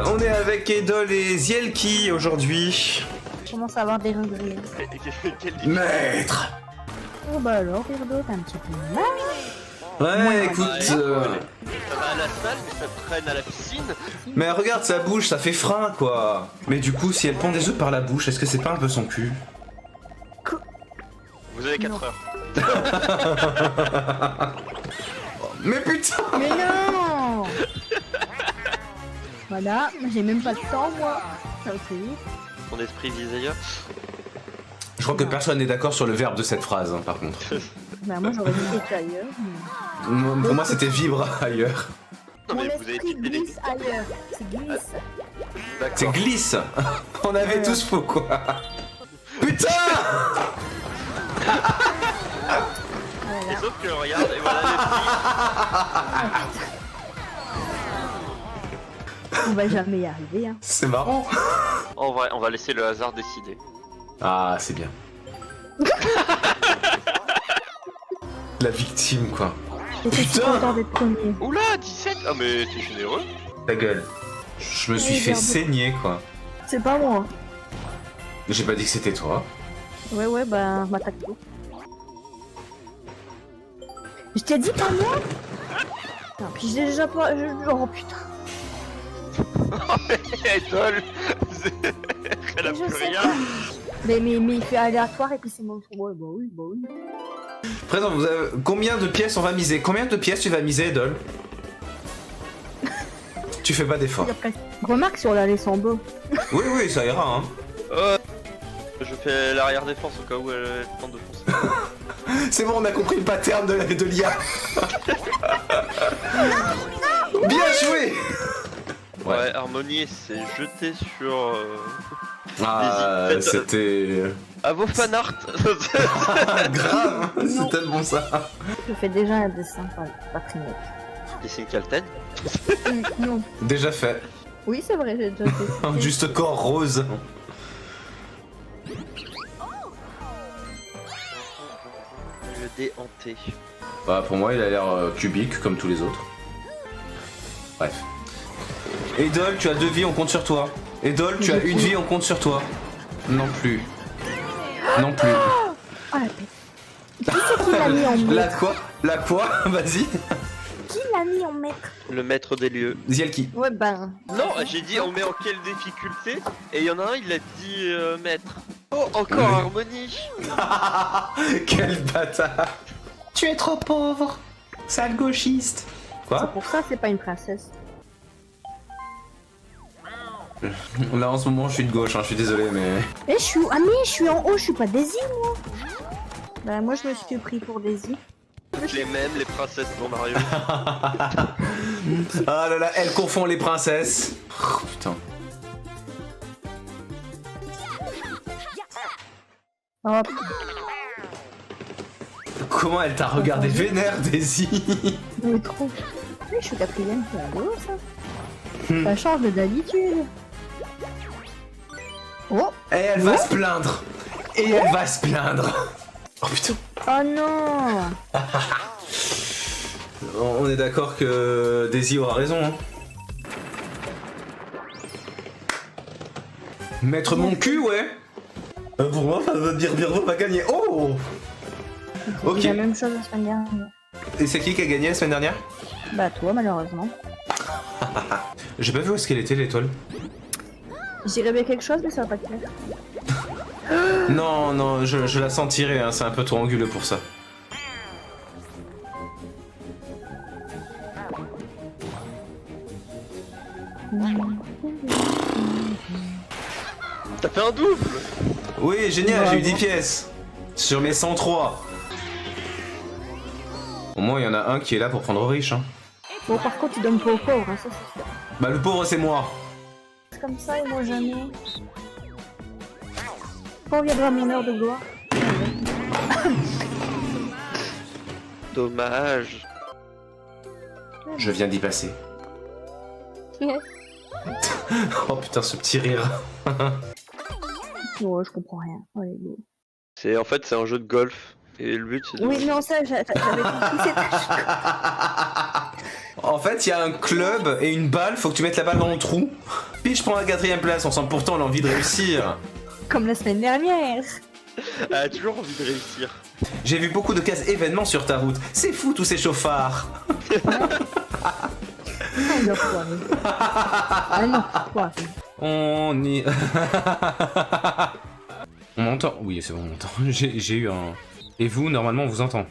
On est avec Edol et Zielki aujourd'hui. Je commence à avoir des regrets. Maître. Oh bah alors, Irdo, t'es un petit peu mal. Ouais, écoute... Ça va à la salle, mais ça traîne à la piscine. Mais regarde sa bouche, ça fait frein quoi. Mais du coup, si elle pond des œufs par la bouche, est-ce que c'est pas un peu son cul? Vous avez 4 Non. heures. Mais putain. Mais non. Voilà, j'ai même pas le temps, moi. Ça va très vite. Ton esprit vise ailleurs. Je crois que personne n'est d'accord sur le verbe de cette phrase, hein, par contre. Bah moi, j'aurais dit être ailleurs. Mais... Pour moi, c'était vibre ailleurs. Non Mon mais vous avez esprit dit glisse ailleurs. C'est glisse. C'est D'accord. glisse. On avait tous faux quoi. Putain. Et sauf que regarde, et voilà On va jamais y arriver, hein. C'est marrant. En vrai, on va laisser le hasard décider. Ah, c'est bien. La victime quoi. Et c'est Putain. content d'être premier. Oula, 17. Ah mais t'es généreux. Ta gueule. Je me suis Ouais, fait verbe. saigner quoi. C'est pas moi. J'ai pas dit que c'était toi. Ouais, bah, je m'attaque tout. Je t'ai dit pas moi. Non, puis j'ai déjà pas... Oh putain. Idol. Elle a Je plus sais rien. pas. Mais il fait aléatoire et puis c'est mon tour. Ouais, bah oui. Présent, vous avez... combien de pièces on va miser? Combien de pièces tu vas miser, Edol? Tu fais pas d'effort. Remarque si on la laisse en bas. Oui, ça ira, hein. Je fais l'arrière défense au cas où elle tente de foncer. C'est bon, on a compris le pattern de l'IA. Bien joué. Ouais, Harmonie s'est jetée sur... Ah, Vas-y, faites- c'était... À vos fanarts. grave, c'est tellement ça. Je fais déjà un dessin, pas très net. Dessine Calten. Non. Déjà fait. Oui, c'est vrai, j'ai déjà fait. Un juste corps rose. Le dé hanté. Bah, pour moi, il a l'air cubique, comme tous les autres. Bref. Edol, tu as 2 vies, on compte sur toi. Edol, tu as 1 vie, on compte sur toi. Non plus. Non plus. Ah la pète. Qui c'est qui l'a mis en La maître? quoi? La quoi? Vas-y. Qui l'a mis en maître? Le maître des lieux. Zielki. Ouais, ben. Non, j'ai dit on met en quelle difficulté. Et il y en a un, il a dit maître. Oh, encore Harmonie. Quel bâtard. Tu es trop pauvre. Sale gauchiste. Quoi? Pour ça, c'est pas une princesse. Là, en ce moment, je suis de gauche, hein, je suis désolé, mais... Eh, je suis. Ah, mais je suis en haut, je suis pas Daisy, moi. Bah, moi, je me suis pris pour Daisy. Les mêmes, les princesses dans Mario. Ah là là, elle confond les princesses. Oh, putain. Hop. Comment elle t'a regardé vénère, Daisy? Mais trop. Oui, je suis quatrième, c'est rigolo, ça. Ça change de d'habitude. Oh. Et elle va se plaindre. Et elle va se plaindre. Oh putain. Oh non. On est d'accord que Daisy aura raison, hein. Mettre mon cul, ouais. Pour moi, ça veut dire Birvo va gagner. Oh. Ok. C'est la même chose la semaine dernière. Et c'est qui a gagné la semaine dernière? Bah, toi, malheureusement. J'ai pas vu où est-ce qu'elle était, l'étoile. J'irais bien quelque chose, mais ça va pas te plaire. Non, je la sentirais, hein, c'est un peu trop anguleux pour ça. T'as fait un double. Oui, génial, j'ai eu 10 pièces. Sur mes 103. Au moins, il y en a un qui est là pour prendre aux riches, hein. Bon, par contre, tu donnes pas aux pauvres, hein, ça c'est sûr. Bah, le pauvre, c'est moi. C'est comme ça, et moi jamais. Quand viendra mon heure de gloire? Dommage. Je viens d'y passer. Oh putain, ce petit rire. Ouais, je comprends rien. Allez, go. C'est en fait c'est un jeu de golf et le but c'est de... Oui, non, ça, j'avais compris, c'était... Oh fait, il y a un club et une balle, faut que tu mettes la balle dans le trou. Peach prend la 4ème place, on sent pourtant l'envie de réussir. Comme la semaine dernière. Elle a toujours envie de réussir. J'ai vu beaucoup de cases événements sur ta route. C'est fou tous ces chauffards. Ah, il a foiré. Ah non, foiré. On y... On m'entend? Oui, c'est bon, on m'entend. J'ai eu un... Et vous, normalement, on vous entend.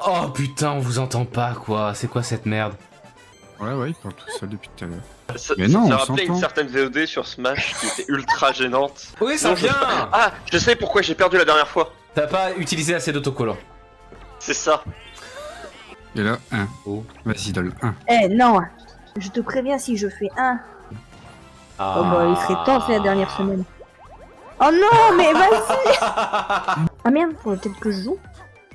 Oh putain, on vous entend pas, quoi. C'est quoi cette merde? Ouais, il parle tout seul depuis tout à l'heure. Mais non, ça on rappelait une s'entend. certaine VOD sur Smash qui était ultra gênante. Oui, ça Non, je- vient. Ah, je sais pourquoi j'ai perdu la dernière fois. T'as pas utilisé assez d'autocollants. C'est ça. Et là, 1. Oh. Vas-y, donne 1. Eh non, je te préviens si je fais un. Ah. Oh bah il serait temps, c'est la dernière semaine. Oh non, mais vas-y. Ah merde, faudrait peut-être que je joue.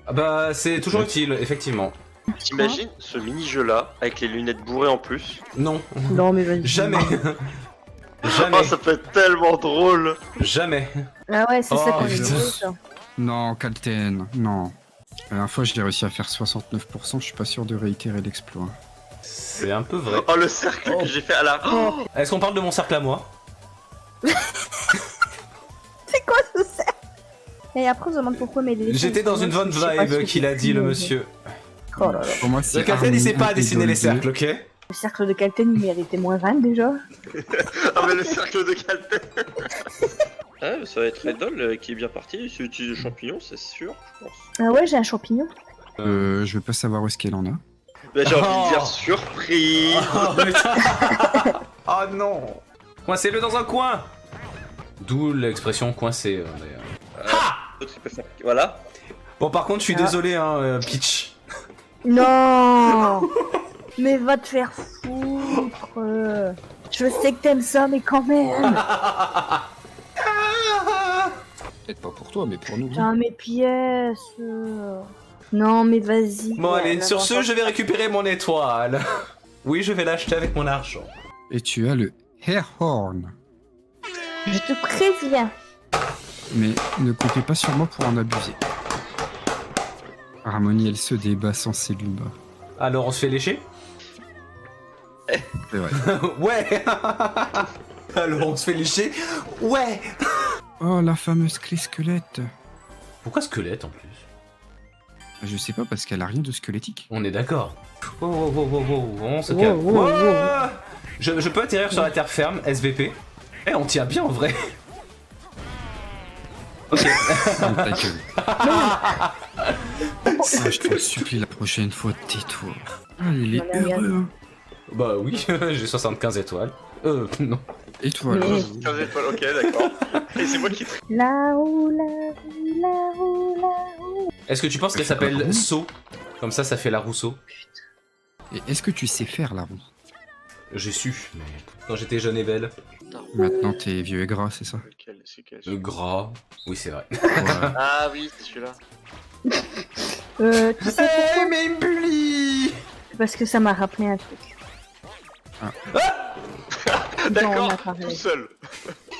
Ah bah, c'est toujours utile, effectivement. T'imagines ce mini-jeu là, avec les lunettes bourrées en plus? Non. Non mais vas-y. Jamais. Jamais. Oh, ça peut être tellement drôle. Jamais. Ah ouais, c'est ça Oh, qu'on est putain. joué, ça. Non, Calten, non. La dernière fois, j'ai réussi à faire 69%, je suis pas sûr de réitérer l'exploit. C'est un peu vrai. Oh, le cercle Oh. que j'ai fait à la... Oh, Est-ce qu'on parle de mon cercle à moi? C'est quoi ce cercle? Et après on se demande pourquoi mes dessins. J'étais dans une bonne Je sais pas ce vibe que qu'il c'est a dit, le mais- monsieur. Oh là là. Pour moi, Le c'est Captain, il sait pas Harmonia dessiner les Idol 2. cercles, ok? Le cercle de Calten il méritait moins 20 déjà. Ah, mais le cercle de Calten. Ah, ça va être Redol qui est bien parti. Si utilise le champignon, c'est sûr, je pense. Ah ouais, j'ai un champignon. Je veux pas savoir où est-ce qu'elle en a. Bah, j'ai envie de Oh. dire surprise. Oh putain. Oh non. Coincez-le dans un coin. D'où l'expression coincé, d'ailleurs. L'autre, il peut faire- Voilà. Bon, par contre, je suis Ah. désolé, hein, Peach. Non. Mais va te faire foutre. Je sais que t'aimes ça, mais quand même. Peut-être pas pour toi, mais pour nous. Putain, mes pièces. Non, mais vas-y. Bon, Ouais, allez, là, sur bon, ce, je vais récupérer mon étoile. Oui, je vais l'acheter avec mon argent. Et tu as le Hair Horn. Je te préviens. Mais ne comptez pas sur moi pour en abuser. Harmonie, elle se débat sans ses lumbres. Alors, on se fait lécher? C'est vrai. Ouais. Alors, on se fait lécher? Ouais. Oh, la fameuse clé squelette. Pourquoi squelette, en plus? Je sais pas, parce qu'elle a rien de squelettique. On est d'accord. On se Wow, calme. wow, wow. Wow. Je peux atterrir sur la terre ferme, SVP. Eh, on tient bien en vrai. Ok. Oh, ta gueule. Ah, je te supplie, la prochaine fois, tais-toi. Ah, il est Non, mais regarde. heureux, hein. Bah oui, j'ai 75 étoiles. Non. Étoile. Mais- 15 étoiles, ok, d'accord. Et c'est moi qui... Là-haut, là-haut, là-haut, là-haut. Est-ce que tu penses qu'elle Ça fait pas s'appelle roue So? Comme ça fait la Rousseau. Et est-ce que tu sais faire la roue? J'ai su, mais quand j'étais jeune et belle. Maintenant, t'es vieux et gras, c'est ça? C'est quel Gras. Oui, c'est vrai. Voilà. Ah oui, c'est celui-là. Tu sais pourquoi? mais il me bully. Parce que ça m'a rappelé un truc. Dont on D'accord, a parlé. tout seul.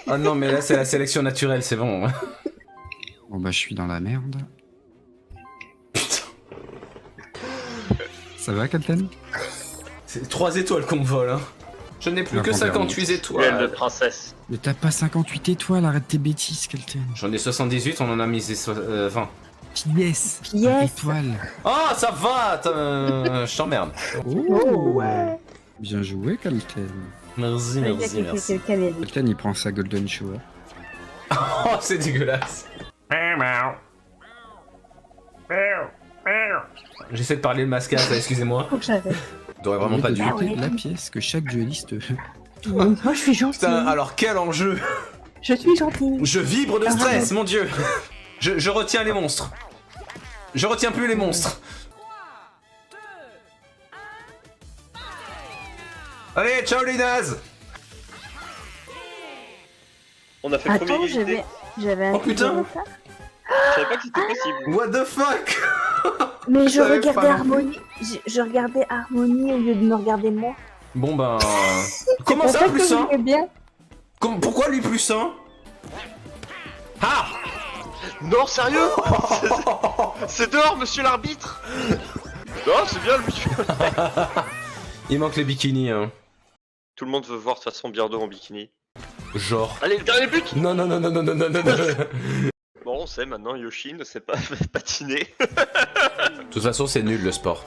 Ah non, mais là, c'est la sélection naturelle, c'est bon. Bon, bah, je suis dans la merde. Putain. Ça va, Captain? C'est 3 étoiles qu'on me vole, hein. Je n'ai plus La que grandeur 58 Duel de étoiles. princesse. Mais t'as pas 58 étoiles, arrête tes bêtises, Captain. J'en ai 78, on en a misé 20. Yes! Yes. Étoile. Oh, ça va, je t'emmerde. Oh, ouais. Bien joué, Captain. Merci, Il y a merci, merci. quelqu'un qui avait dit. Captain, il prend sa Golden Shower. Oh, c'est dégueulasse. J'essaie de parler le mascage, excusez-moi. Faut que j'arrête. J'aurais vraiment pas dû. Ah ouais. La pièce que chaque dueliste Moi, je suis gentille. Putain, alors quel enjeu. Je suis gentille. Je vibre de stress, mon dieu. Je retiens les monstres. Je retiens plus les monstres. Allez, ciao les nazes. On a fait Attends, premier j'avais un Oh, truc putain. de retard. Je savais pas que c'était possible. What the fuck. Mais je savais regardais pas non Harmonie. Je regardais Harmonie au lieu de me regarder moi. Bon ben... Comment C'est ça, pour que plus 1? j'aimais bien. Pourquoi lui plus 1? Ah. Non, sérieux? C'est dehors, monsieur l'arbitre. Non, c'est bien le monsieur. Il manque les bikinis, hein. Tout le monde veut voir de toute façon Beardo en bikini. Genre. Allez, le dernier but. Non, non, non, non, non, non, non, non, non. Bon, on sait maintenant, Yoshi ne sait pas patiner. De toute façon, c'est nul le sport.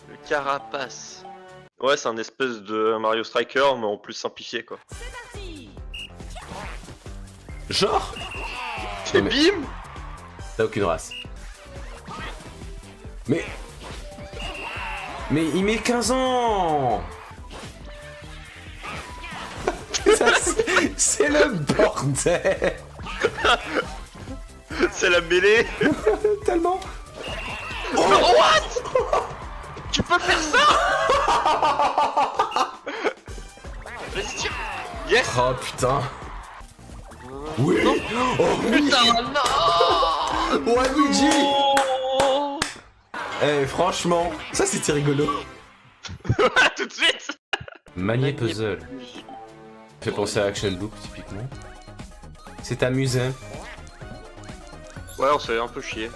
Le carapace. Ouais, c'est un espèce de Mario Striker, mais en plus simplifié, quoi. Genre. Et mais- bim. T'as aucune race. Mais il met 15 ans. C'est le bordel. C'est la mêlée. Tellement. Oh, what? Tu peux faire ça? Vas-y, tire. Yes. Oh putain. Oui. Oh oui. Putain, non. Waluigi. Oh. Eh franchement, ça c'était rigolo. Tout de suite. Manier puzzle. Fait penser à Action Book typiquement. C'est amusant. Ouais, on s'est un peu chier.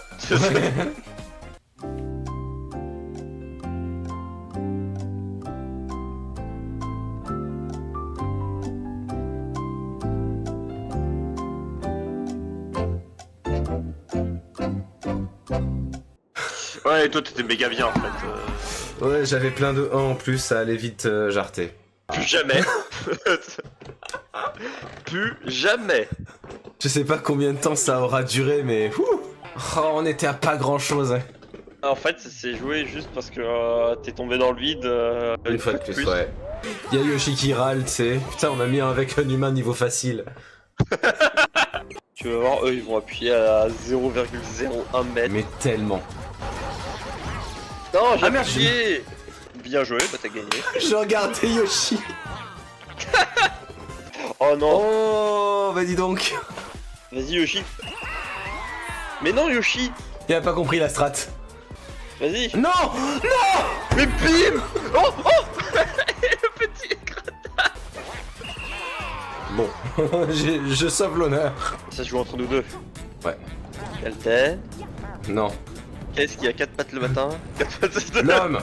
Ouais, et toi t'étais méga bien en fait. Ouais, j'avais plein de 1 en plus, ça allait vite jarter. Plus jamais. Plus jamais. Je sais pas combien de temps ça aura duré, mais ouh. Oh, on était à pas grand chose. Hein. En fait, c'est joué juste parce que t'es tombé dans le vide. Une fois de plus, ouais. Y'a Yoshi qui râle, tu sais. Putain, on a mis avec un humain niveau facile. Tu vas voir, eux ils vont appuyer à 0,01 mètre. Mais tellement. Non, j'ai Ah, merde, appuyé. Bien joué, bah t'as gagné. Je regardais Yoshi. Oh non. Oh, bah dis donc. Vas-y Yoshi. Mais non Yoshi. Il a pas compris la strat. Vas-y. Non. Mais bim. Oh oh. Le petit écran. Bon, je sauve l'honneur. Ça se joue entre nous deux. Ouais. Calten. Non. Qu'est-ce qui a 4 pattes le matin? 4 pattes le L'homme.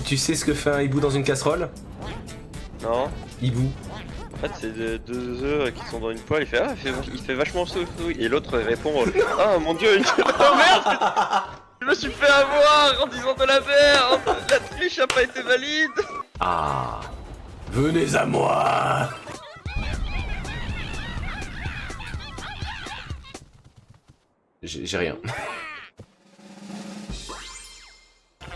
Tu sais ce que fait un hibou dans une casserole? Non. Hibou. En fait, c'est deux œufs qui sont dans une poêle. Il fait, ah, il fait vachement chaud. Oui. Et l'autre répond, ah mon dieu, oh merde, je me suis fait avoir en disant de la merde. La triche a pas été valide. Ah. Venez à moi. J'ai rien.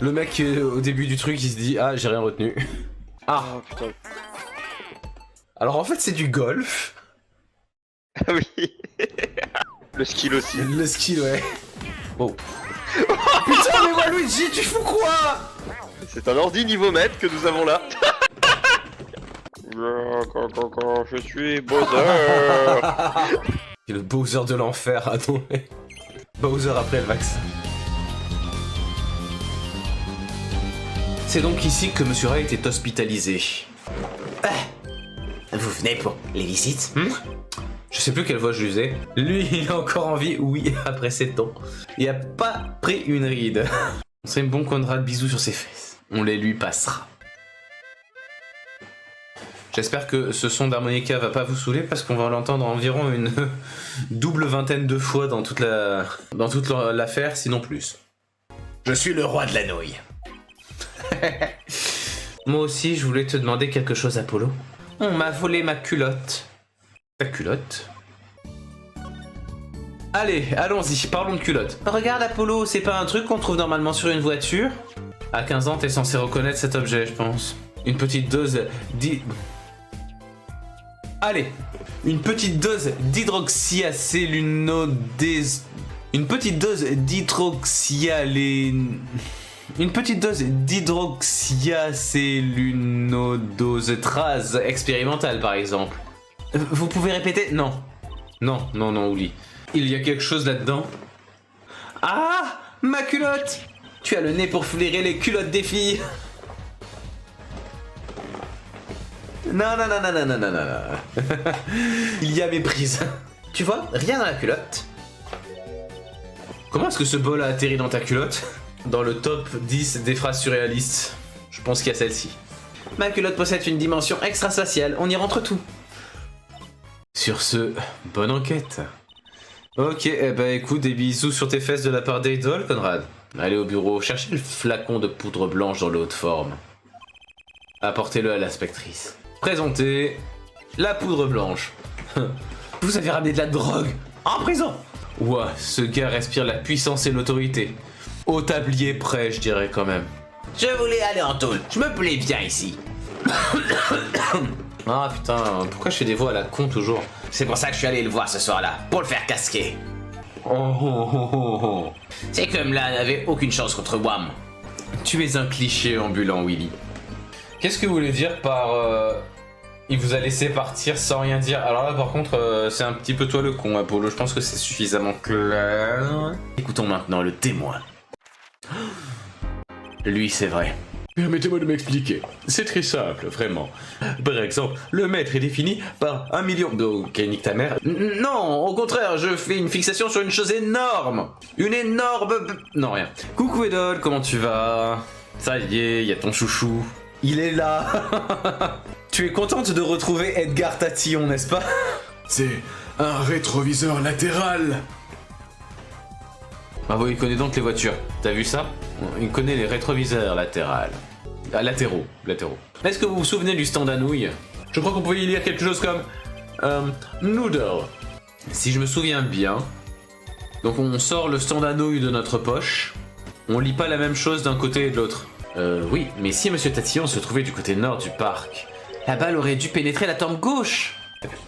Le mec au début du truc il se dit ah j'ai rien retenu. Ah Oh putain. alors en fait c'est du golf. Ah oui. Le skill aussi. Le skill ouais. Wow. Putain mais Waluigi tu fous quoi? C'est un ordi niveau maître que nous avons là. Je suis Bowser. C'est le Bowser de l'enfer attends. Bowser après le vaccin. C'est donc ici que Monsieur Wright est hospitalisé. Vous venez pour les visites Je sais plus quelle voix je usais. Lui, il est encore en vie, oui, après 7 ans. Il a pas pris une ride. On serait bon qu'on rate bisous sur ses fesses. On les lui passera. J'espère que ce son d'harmonica va pas vous saouler parce qu'on va l'entendre environ une double vingtaine de fois dans toute l'affaire, sinon plus. Je suis le roi de la nouille. Moi aussi, je voulais te demander quelque chose, Apollo. On m'a volé ma culotte. Ta culotte? Allez, allons-y, parlons de culotte. Regarde, Apollo, c'est pas un truc qu'on trouve normalement sur une voiture? À 15 ans, t'es censé reconnaître cet objet, je pense. Une petite dose Allez, une petite dose d'hydroxyacélunodés... Une petite dose d'hydroxyacélunodosetrase expérimentale, par exemple. Vous pouvez répéter? Non. Non, non, non, oublie. Il y a quelque chose là-dedans. Ah! Ma culotte! Tu as le nez pour flairer les culottes des filles. Non, non, non, non, non, non, non, non, non. Il y a méprise. Tu vois, rien dans la culotte. Comment est-ce que ce bol a atterri dans ta culotte? Dans le top 10 des phrases surréalistes. Je pense qu'il y a celle-ci. Ma culotte possède une dimension extraspatiale, on y rentre tout. Sur ce, bonne enquête. Ok, eh ben écoute, des bisous sur tes fesses de la part d'Idol, Conrad. Allez au bureau, cherchez le flacon de poudre blanche dans l'eau de forme. Apportez-le à l'inspectrice. Présentez la poudre blanche. Vous avez ramené de la drogue en prison. Ouah, ce gars respire la puissance et l'autorité. Au tablier près, je dirais quand même. Je voulais aller en tôle, je me plais bien ici. Ah putain, pourquoi je fais des voix à la con toujours? C'est pour ça que je suis allé le voir ce soir-là, pour le faire casquer. Oh. C'est comme là, n'avait aucune chance contre Wham. Tu es un cliché ambulant, Willy. Qu'est-ce que vous voulez dire par... il vous a laissé partir sans rien dire? Alors là, par contre, c'est un petit peu toi le con, Apollo. Je pense que c'est suffisamment clair. Écoutons maintenant le témoin. Lui, c'est vrai. Permettez-moi de m'expliquer. C'est très simple, vraiment. Par exemple, le maître est défini par 1 million... Ok, nique ta mère. Non, au contraire, je fais une fixation sur une chose énorme. Une énorme... Non, rien. Coucou Edol, comment tu vas? Ça y est, il y a ton chouchou. Il est là. Tu es contente de retrouver Edgar Tatillon, n'est-ce pas? C'est un rétroviseur latéral. Bravo, il connaît donc les voitures. T'as vu ça? Il connaît les rétroviseurs latérales. Ah, latéraux. Est-ce que vous vous souvenez du stand à nouilles? Je crois qu'on pouvait y lire quelque chose comme... noodle. Si je me souviens bien... Donc on sort le stand à nouilles de notre poche. On lit pas la même chose d'un côté et de l'autre. Oui, mais si Monsieur Tatillon se trouvait du côté nord du parc, la balle aurait dû pénétrer la tempe gauche.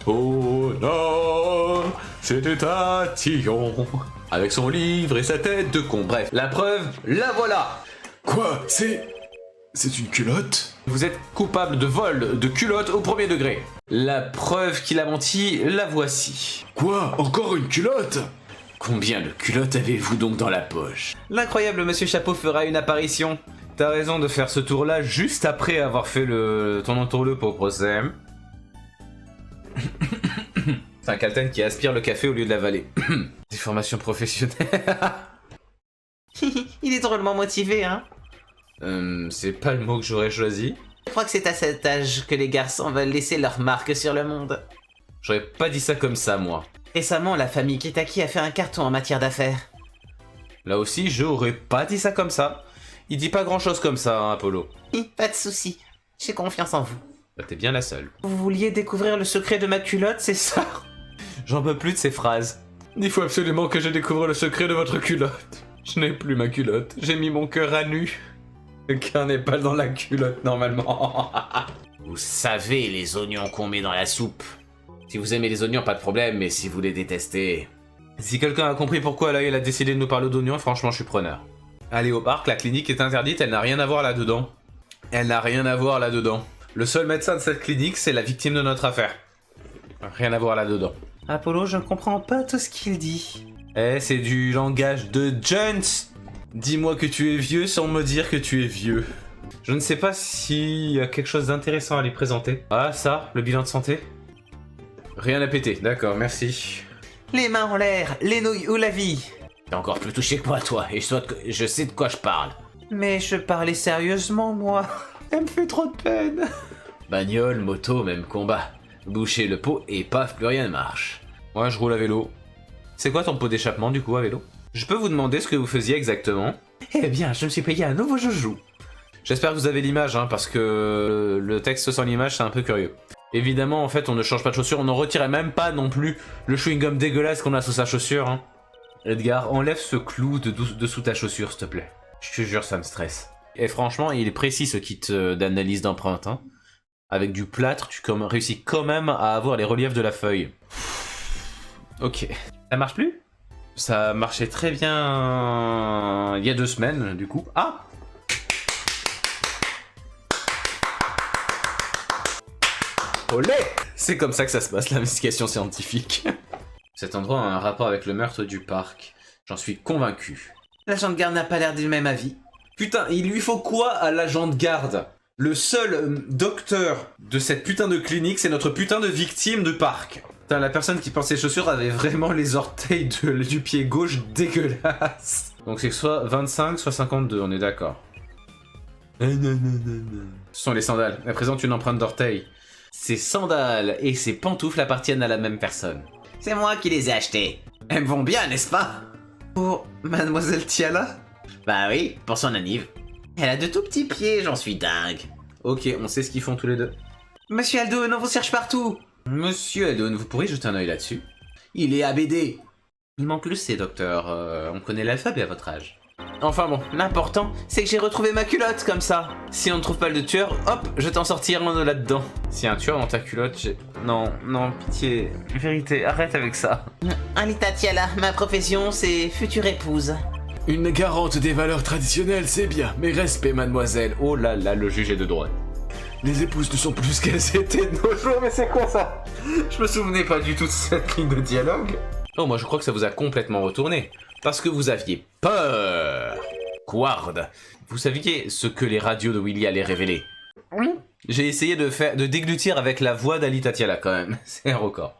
Au nord, c'était Tatillon. Avec son livre et sa tête de con. Bref, la preuve, la voilà. Quoi? C'est une culotte? Vous êtes coupable de vol de culotte au premier degré. La preuve qu'il a menti, la voici. Quoi? Encore une culotte? Combien de culottes avez-vous donc dans la poche? L'incroyable Monsieur Chapeau fera une apparition. T'as raison de faire ce tour-là juste après avoir fait ton entourloupe au procès. C'est un Calten qui aspire le café au lieu de l'avaler. Des formations professionnelles. Il est drôlement motivé, hein. C'est pas le mot que j'aurais choisi. Je crois que c'est à cet âge que les garçons veulent laisser leur marque sur le monde. J'aurais pas dit ça comme ça, moi. Récemment, la famille Kitaki a fait un carton en matière d'affaires. Là aussi, j'aurais pas dit ça comme ça. Il dit pas grand-chose comme ça, hein, Apollo. Pas de soucis, j'ai confiance en vous. Bah, t'es bien la seule. Vous vouliez découvrir le secret de ma culotte, c'est ça? J'en peux plus de ces phrases. Il faut absolument que je découvre le secret de votre culotte. Je n'ai plus ma culotte, j'ai mis mon cœur à nu. Le cœur n'est pas dans la culotte, normalement. Vous savez les oignons qu'on met dans la soupe. Si vous aimez les oignons, pas de problème, mais si vous les détestez... Si quelqu'un a compris pourquoi là il a décidé de nous parler d'oignons, franchement, je suis preneur. Allez au parc, la clinique est interdite, elle n'a rien à voir là-dedans. Elle n'a rien à voir là-dedans. Le seul médecin de cette clinique, c'est la victime de notre affaire. Rien à voir là-dedans. Apollo, je ne comprends pas tout ce qu'il dit. Eh, c'est du langage de Jones. Dis-moi que tu es vieux sans me dire que tu es vieux. Je ne sais pas s'il y a quelque chose d'intéressant à lui présenter. Ah, ça, le bilan de santé? Rien à péter, d'accord, merci. Les mains en l'air, les nouilles ou la vie. T'es encore plus touché que moi, toi, et je sais de quoi je parle. Mais je parlais sérieusement, moi. Elle me fait trop de peine. Bagnole, moto, même combat. Boucher le pot et paf, plus rien ne marche. Moi, je roule à vélo. C'est quoi ton pot d'échappement, du coup, à vélo? Je peux vous demander ce que vous faisiez exactement? Eh bien, je me suis payé un nouveau joujou. J'espère que vous avez l'image, hein, parce que le texte sans l'image, c'est un peu curieux. Évidemment, en fait, on ne change pas de chaussure, on n'en retirait même pas non plus le chewing-gum dégueulasse qu'on a sous sa chaussure. Hein. Edgar, enlève ce clou de dessous ta chaussure, s'il te plaît. Je te jure, ça me stresse. Et franchement, il est précis ce kit d'analyse d'empreinte. Hein. Avec du plâtre, tu réussis quand même à avoir les reliefs de la feuille. Ok. Ça marche plus? Ça marchait très bien il y a 2 semaines, du coup. Ah! Olé! C'est comme ça que ça se passe, l'investigation scientifique. Cet endroit a un rapport avec le meurtre du parc. J'en suis convaincu. L'agent de garde n'a pas l'air du même avis. Putain, il lui faut quoi à l'agent de garde? Le seul docteur de cette putain de clinique, c'est notre putain de victime de parc. Putain, la personne qui porte ses chaussures avait vraiment les orteils du pied gauche dégueulasses. Donc c'est soit 25, soit 52, on est d'accord. Ce sont les sandales. Elles présentent une empreinte d'orteil. Ces sandales et ces pantoufles appartiennent à la même personne. C'est moi qui les ai achetées. Elles me vont bien, n'est-ce pas? Pour Mademoiselle Tiala? Bah oui, pour son anniv. Elle a de tout petits pieds, j'en suis dingue. Ok, on sait ce qu'ils font tous les deux. Monsieur Aldoon, on vous cherche partout. Monsieur Aldoon, vous pourriez jeter un œil là-dessus? Il est ABD. Il manque le C, docteur. On connaît l'alphabet à votre âge. Enfin bon, l'important, c'est que j'ai retrouvé ma culotte comme ça. Si on ne trouve pas le tueur, hop, je t'en sortirai un là-dedans. S'il y a un tueur dans ta culotte, j'ai... Non, pitié. Vérité, arrête avec ça. Alita Tiala, ma profession, c'est future épouse. Une garante des valeurs traditionnelles, c'est bien, mais respect, mademoiselle. Oh là là, le juge est de droite. Les épouses ne sont plus ce qu'elles étaient de nos jours, mais c'est quoi ça? Je me souvenais pas du tout de cette ligne de dialogue. Oh, moi je crois que ça vous a complètement retourné. Parce que vous aviez peur. Quard, vous saviez ce que les radios de Willy allaient révéler? Oui. J'ai essayé de déglutir avec la voix d'Alita Tiala quand même. C'est un record.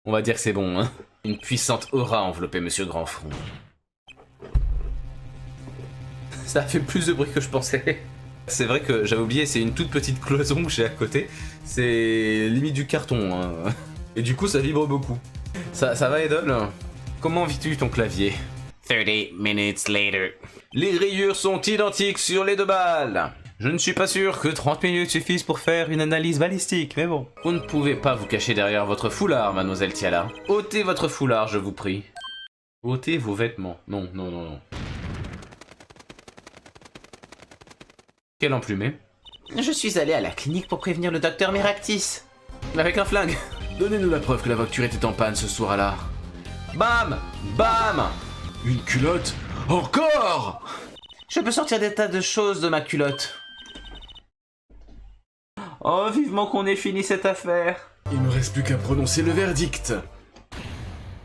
On va dire que c'est bon, hein. Une puissante aura enveloppait Monsieur Grandfront. Ça a fait plus de bruit que je pensais. C'est vrai que j'avais oublié, c'est une toute petite cloison que j'ai à côté. C'est limite du carton, hein. Et du coup ça vibre beaucoup. Ça va Edol? Comment vis-tu ton clavier? 30 minutes later. Les rayures sont identiques sur les deux balles. Je ne suis pas sûr que 30 minutes suffisent pour faire une analyse balistique, mais bon. Vous ne pouvez pas vous cacher derrière votre foulard, mademoiselle Tiala. Ôtez votre foulard, je vous prie. Ôtez vos vêtements. Non. Quel emplumé. Je suis allé à la clinique pour prévenir le docteur Miractis. Avec un flingue. Donnez-nous la preuve que la voiture était en panne ce soir-là. Bam! Bam! Une culotte? Encore? Je peux sortir des tas de choses de ma culotte. Oh, vivement qu'on ait fini cette affaire. Il ne reste plus qu'à prononcer le verdict.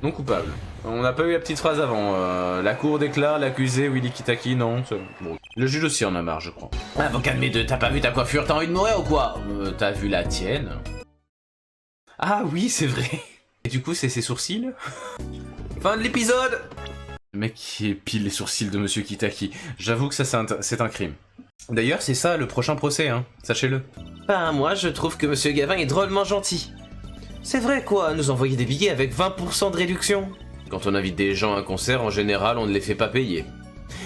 Non coupable. On n'a pas eu la petite phrase avant. La cour déclare l'accusé Willy Kitaki, non. Bon. Le juge aussi en a marre, je crois. Avocat de mes deux, t'as pas vu ta coiffure, t'as envie de mourir ou quoi? T'as vu la tienne? Ah oui, c'est vrai. Et du coup, c'est ses sourcils? Fin de l'épisode! Le mec qui épile les sourcils de Monsieur Kitaki. J'avoue que ça, c'est un crime. D'ailleurs, c'est ça le prochain procès, hein. Sachez-le. Ben, moi, je trouve que Monsieur Gavin est drôlement gentil. C'est vrai, quoi, nous envoyer des billets avec 20% de réduction. Quand on invite des gens à un concert, en général, on ne les fait pas payer.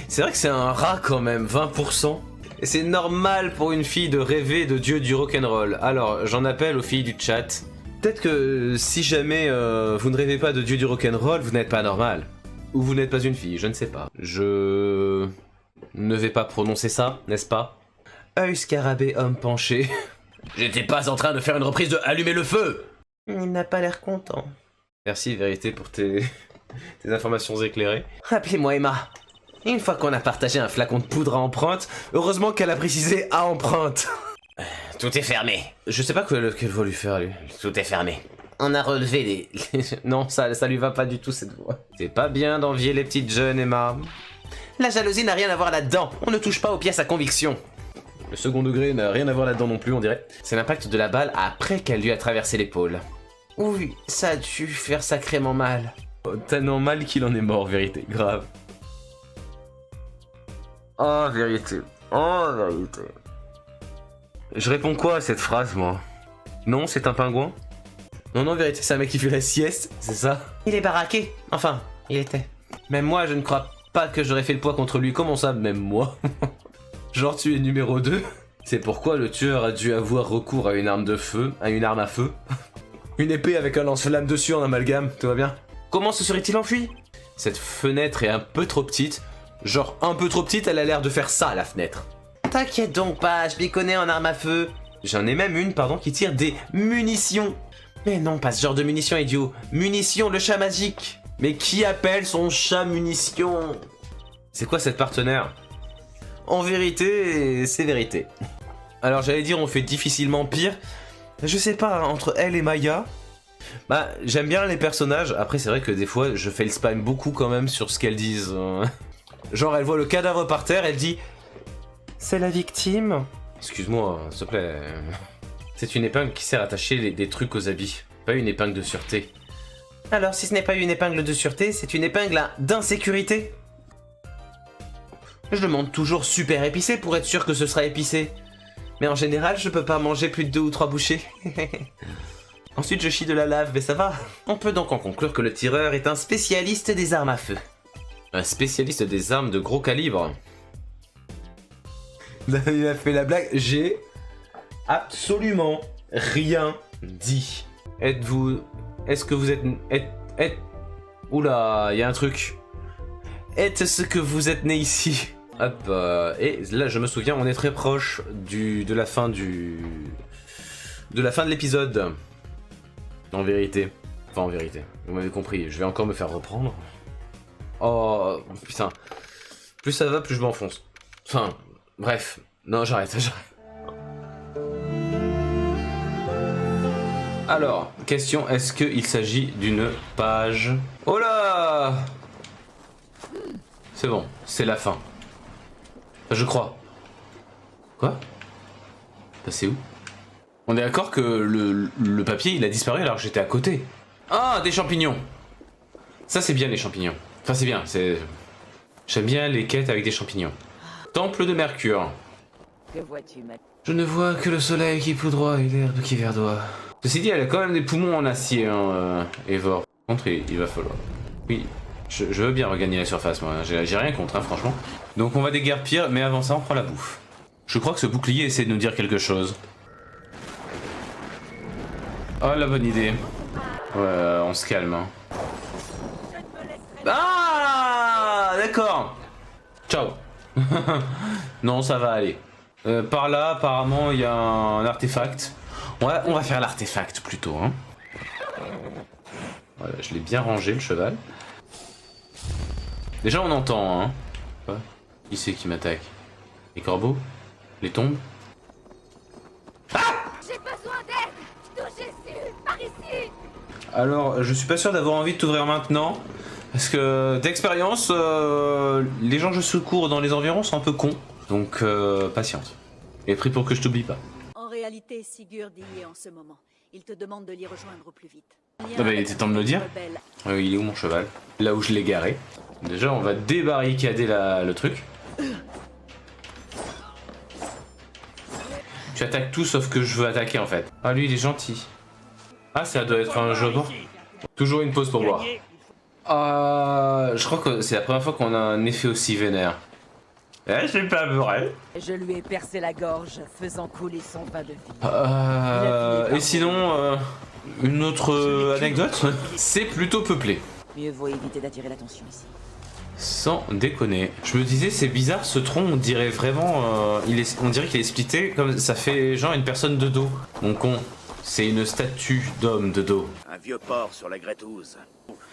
C'est vrai que c'est un rat quand même, 20%. Et c'est normal pour une fille de rêver de dieu du rock'n'roll. Alors, j'en appelle aux filles du chat. Peut-être que si jamais vous ne rêvez pas de dieu du rock'n'roll, vous n'êtes pas normal. Ou vous n'êtes pas une fille, je ne sais pas. Je ne vais pas prononcer ça, n'est-ce pas? Œil scarabée, homme penché. J'étais pas en train de faire une reprise de Allumer le feu! Il n'a pas l'air content. Merci, Vérité, pour tes informations éclairées. Appelez-moi Emma. Une fois qu'on a partagé un flacon de poudre à empreinte, heureusement qu'elle a précisé à empreinte. Tout est fermé. Je sais pas quel va lui faire, lui. Tout est fermé. On a relevé les... Non, ça lui va pas du tout, cette voix. C'est pas bien d'envier les petites jeunes, Emma. La jalousie n'a rien à voir là-dedans. On ne touche pas aux pièces à conviction. Le second degré n'a rien à voir là-dedans non plus, on dirait. C'est l'impact de la balle après qu'elle lui a traversé l'épaule. Oui, ça a dû faire sacrément mal. Oh, tellement mal qu'il en est mort, Vérité. Grave. Oh, Vérité. Oh, Vérité. Je réponds quoi à cette phrase, moi? Non, c'est un pingouin? Non, Vérité, c'est un mec qui fait la sieste, c'est ça? Il est baraqué. Enfin, il était. Même moi, je ne crois pas que j'aurais fait le poids contre lui. Comment ça, même moi? Genre, tu es numéro 2? C'est pourquoi le tueur a dû avoir recours à une arme de feu, à une arme à feu. Une épée avec un lance-flamme dessus en amalgame, tout va bien? Comment se serait-il enfui? Cette fenêtre est un peu trop petite. Genre, un peu trop petite, elle a l'air de faire ça, la fenêtre. T'inquiète donc pas, je m'y connais en arme à feu. J'en ai même une, pardon, qui tire des munitions. Mais non, pas ce genre de munitions, idiot. Munitions, le chat magique. Mais qui appelle son chat munition? C'est quoi cette partenaire? En vérité, c'est vérité. Alors j'allais dire on fait difficilement pire. Je sais pas, entre elle et Maya... Bah, j'aime bien les personnages. Après, c'est vrai que des fois, je fais le spam beaucoup quand même sur ce qu'elles disent. Genre, elle voit le cadavre par terre, elle dit... C'est la victime? Excuse-moi, s'il te plaît. C'est une épingle qui sert à attacher des trucs aux habits. Pas une épingle de sûreté. Alors, si ce n'est pas une épingle de sûreté, c'est une épingle d'insécurité? Je demande toujours super épicé pour être sûr que ce sera épicé. Mais en général, je peux pas manger plus de 2 ou 3 bouchées. Ensuite, je chie de la lave, mais ça va. On peut donc en conclure que le tireur est un spécialiste des armes à feu. Un spécialiste des armes de gros calibre. Il a fait la blague. J'ai absolument rien dit. Êtes-vous... Est-ce que vous êtes... Oula, il y a un truc. Est-ce que vous êtes né ici? Hop, et là je me souviens, on est très proche de la fin de l'épisode. En vérité. Enfin en vérité, vous m'avez compris, je vais encore me faire reprendre. Oh putain. Plus ça va, plus je m'enfonce. Enfin, bref. Non, j'arrête. Alors, question, est-ce qu'il s'agit d'une page? Oh là! C'est bon, c'est la fin. Enfin, je crois. Quoi? C'est où? On est d'accord que le papier il a disparu alors que j'étais à côté. Ah, des champignons! Ça c'est bien les champignons. Enfin c'est bien, c'est... J'aime bien les quêtes avec des champignons. Temple de Mercure. Que vois-tu, Matt? Je ne vois que le soleil qui poudroie et l'herbe qui verdoie. Ceci dit, elle a quand même des poumons en acier, hein, Eivor. Par contre, il va falloir... Oui, je veux bien regagner la surface, moi. J'ai rien contre, hein, franchement. Donc on va déguerpir, mais avant ça, on prend la bouffe. Je crois que ce bouclier essaie de nous dire quelque chose. Oh, la bonne idée. Ouais, on se calme, hein. Ah, d'accord. Ciao. Non, ça va aller. Par là, apparemment, il y a un artefact. On va faire l'artefact plutôt, hein. Voilà, je l'ai bien rangé, le cheval. Déjà, on entend, hein. Quoi? Qui c'est qui m'attaque? Les corbeaux? Les tombes? J'ai besoin d'aide! D'où Jésus! Par ici! Alors, je suis pas sûr d'avoir envie de t'ouvrir maintenant. Parce que, d'expérience, les gens que je secours dans les environs sont un peu cons. Donc, patience. Et prie pour que je t'oublie pas. En réalité, Sigurd y est en ce moment. Il te demande de l'y rejoindre au plus vite. Ah bah, il était temps de me le dire. Il est où mon cheval? Là où je l'ai garé. Déjà, on va débarricader le truc. Tu attaques tout sauf que je veux attaquer en fait. Ah, lui, il est gentil. Ah, ça doit être un jeu de bord. Toujours une pause pour boire. Je crois que c'est la première fois qu'on a un effet aussi vénère. Eh, j'ai pas beurré. Je lui ai percé la gorge, faisant couler son vin de vie. Et sinon, une autre anecdote, c'est plutôt peuplé. Mieux vaut éviter d'attirer l'attention ici. Sans déconner. Je me disais, c'est bizarre ce tronc, on dirait vraiment... on dirait qu'il est splitté, comme ça fait genre une personne de dos. Mon con, c'est une statue d'homme de dos. Un vieux port sur la Grétouse.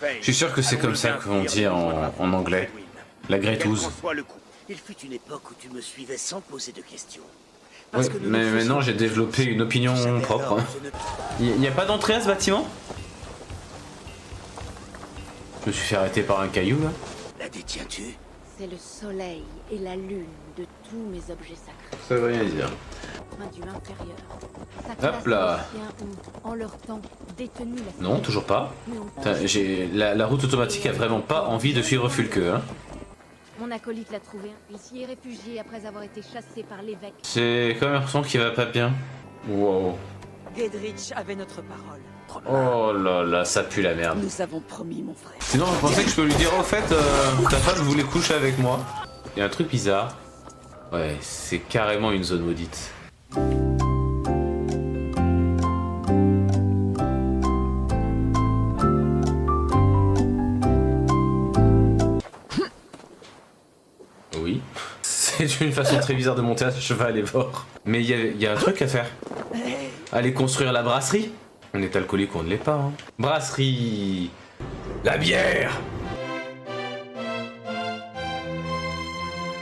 Je suis sûr que c'est comme ça qu'on dit en anglais. La Grétouse. Il fut une époque où tu me suivais sans poser de questions. Ouais, mais maintenant j'ai développé une opinion propre. Il n'y a pas d'entrée à ce bâtiment? Je me suis fait arrêter par un caillou là. La détiens-tu? C'est le soleil et la lune de tous mes objets sacrés. Ça veut rien dire. Du inférieur. Hop là. En leur temps, détenu la... Non, toujours pas. La route automatique a vraiment pas envie de suivre Fulke, hein. Mon acolyte l'a trouvé. Il s'y est réfugié après avoir été chassé par l'évêque. C'est quand même l'impression qu'il va pas bien. Wow. Gedrich avait notre parole. Oh là là, ça pue la merde. Nous avons promis, mon frère. Sinon, je pensais que je peux lui dire, au fait, ta femme voulait coucher avec moi. Il y a un truc bizarre. Ouais, c'est carrément une zone maudite. Oui. C'est une façon très bizarre de monter à cheval et voir. Mais il y a un truc à faire. Aller construire la brasserie. On est alcoolique ou on ne l'est pas, hein. Brasserie. La bière.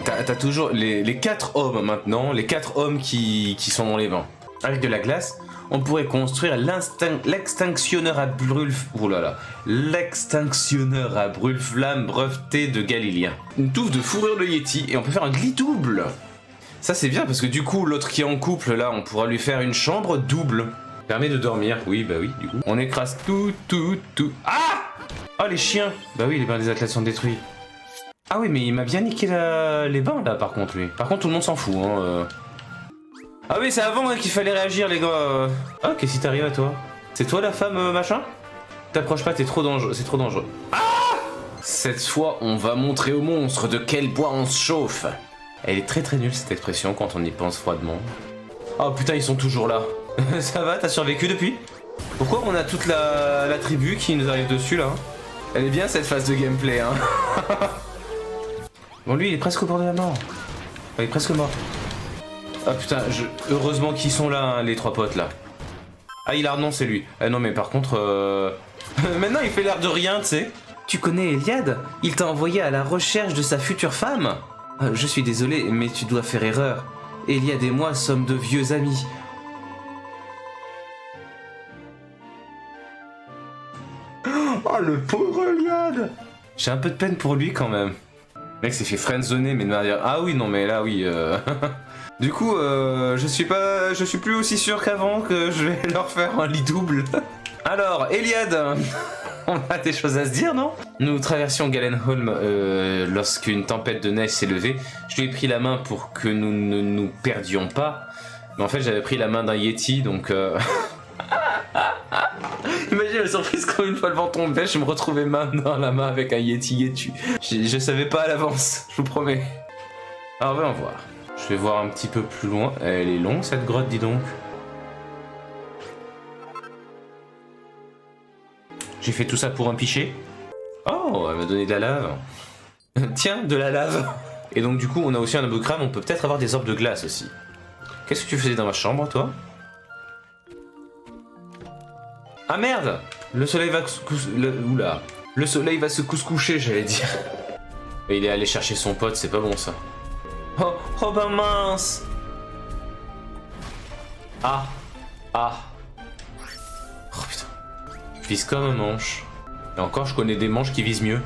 T'as toujours les 4 hommes maintenant, les 4 hommes qui sont dans les vents. Avec de la glace, on pourrait construire l'extinctionneur à brûle... Oh là là. L'extinctionneur à brûle-flamme breveté de Galilien. Une touffe de fourrure de Yeti et on peut faire un lit double. Ça c'est bien parce que du coup l'autre qui est en couple là, on pourra lui faire une chambre double. Permet de dormir, oui bah oui du coup. On écrase tout. Ah! Oh les chiens! Bah oui les bains des athlètes sont détruits. Ah oui, mais il m'a bien niqué les bains là par contre lui. Par contre tout le monde s'en fout hein. Ah oui, c'est avant hein, qu'il fallait réagir les gars. Ah, qu'est-ce qui t'arrive à toi? C'est toi la femme machin? T'approches pas, t'es trop dangereux, c'est trop dangereux. Ah! Cette fois, on va montrer au monstre de quel bois on se chauffe. Elle est très nulle cette expression quand on y pense froidement. Oh putain, ils sont toujours là. Ça va, t'as survécu depuis? Pourquoi on a toute la tribu qui nous arrive dessus là? Elle est bien cette phase de gameplay hein. Bon lui il est presque au bord de la mort. Enfin, il est presque mort. Ah putain, heureusement qu'ils sont là hein, les trois potes là. Ah il a renoncé lui. Ah non mais par contre maintenant il fait l'air de rien tu sais. Tu connais Eliade? Il t'a envoyé à la recherche de sa future femme? Je suis désolé mais tu dois faire erreur. Eliade et moi sommes de vieux amis. Oh le pauvre Eliade. J'ai un peu de peine pour lui quand même. Le mec s'est fait friendzoner mais de manière... Ah oui non mais là oui Du coup je suis plus aussi sûr qu'avant que je vais leur faire un lit double. Alors Eliade, on a des choses à se dire non? Nous traversions Galenholm lorsqu'une tempête de neige s'est levée. Je lui ai pris la main pour que nous ne nous perdions pas. Mais en fait j'avais pris la main d'un Yeti donc Imagine la surprise quand une fois le vent tombait, je me retrouvais main dans la main avec un Yeti. Je savais pas à l'avance, je vous promets. Alors voyons voir. Je vais voir un petit peu plus loin. Elle est longue cette grotte, dis donc. J'ai fait tout ça pour un pichet. Oh, elle m'a donné de la lave. Tiens, de la lave. Et donc du coup, on a aussi un abocrame, on peut peut-être avoir des orbes de glace aussi. Qu'est-ce que tu faisais dans ma chambre, toi? Ah merde! Le soleil va oula. Le soleil va se coucher, j'allais dire. Et il est allé chercher son pote, c'est pas bon ça. Oh ben mince! Ah! Oh putain. Je vise comme un manche. Et encore, je connais des manches qui visent mieux.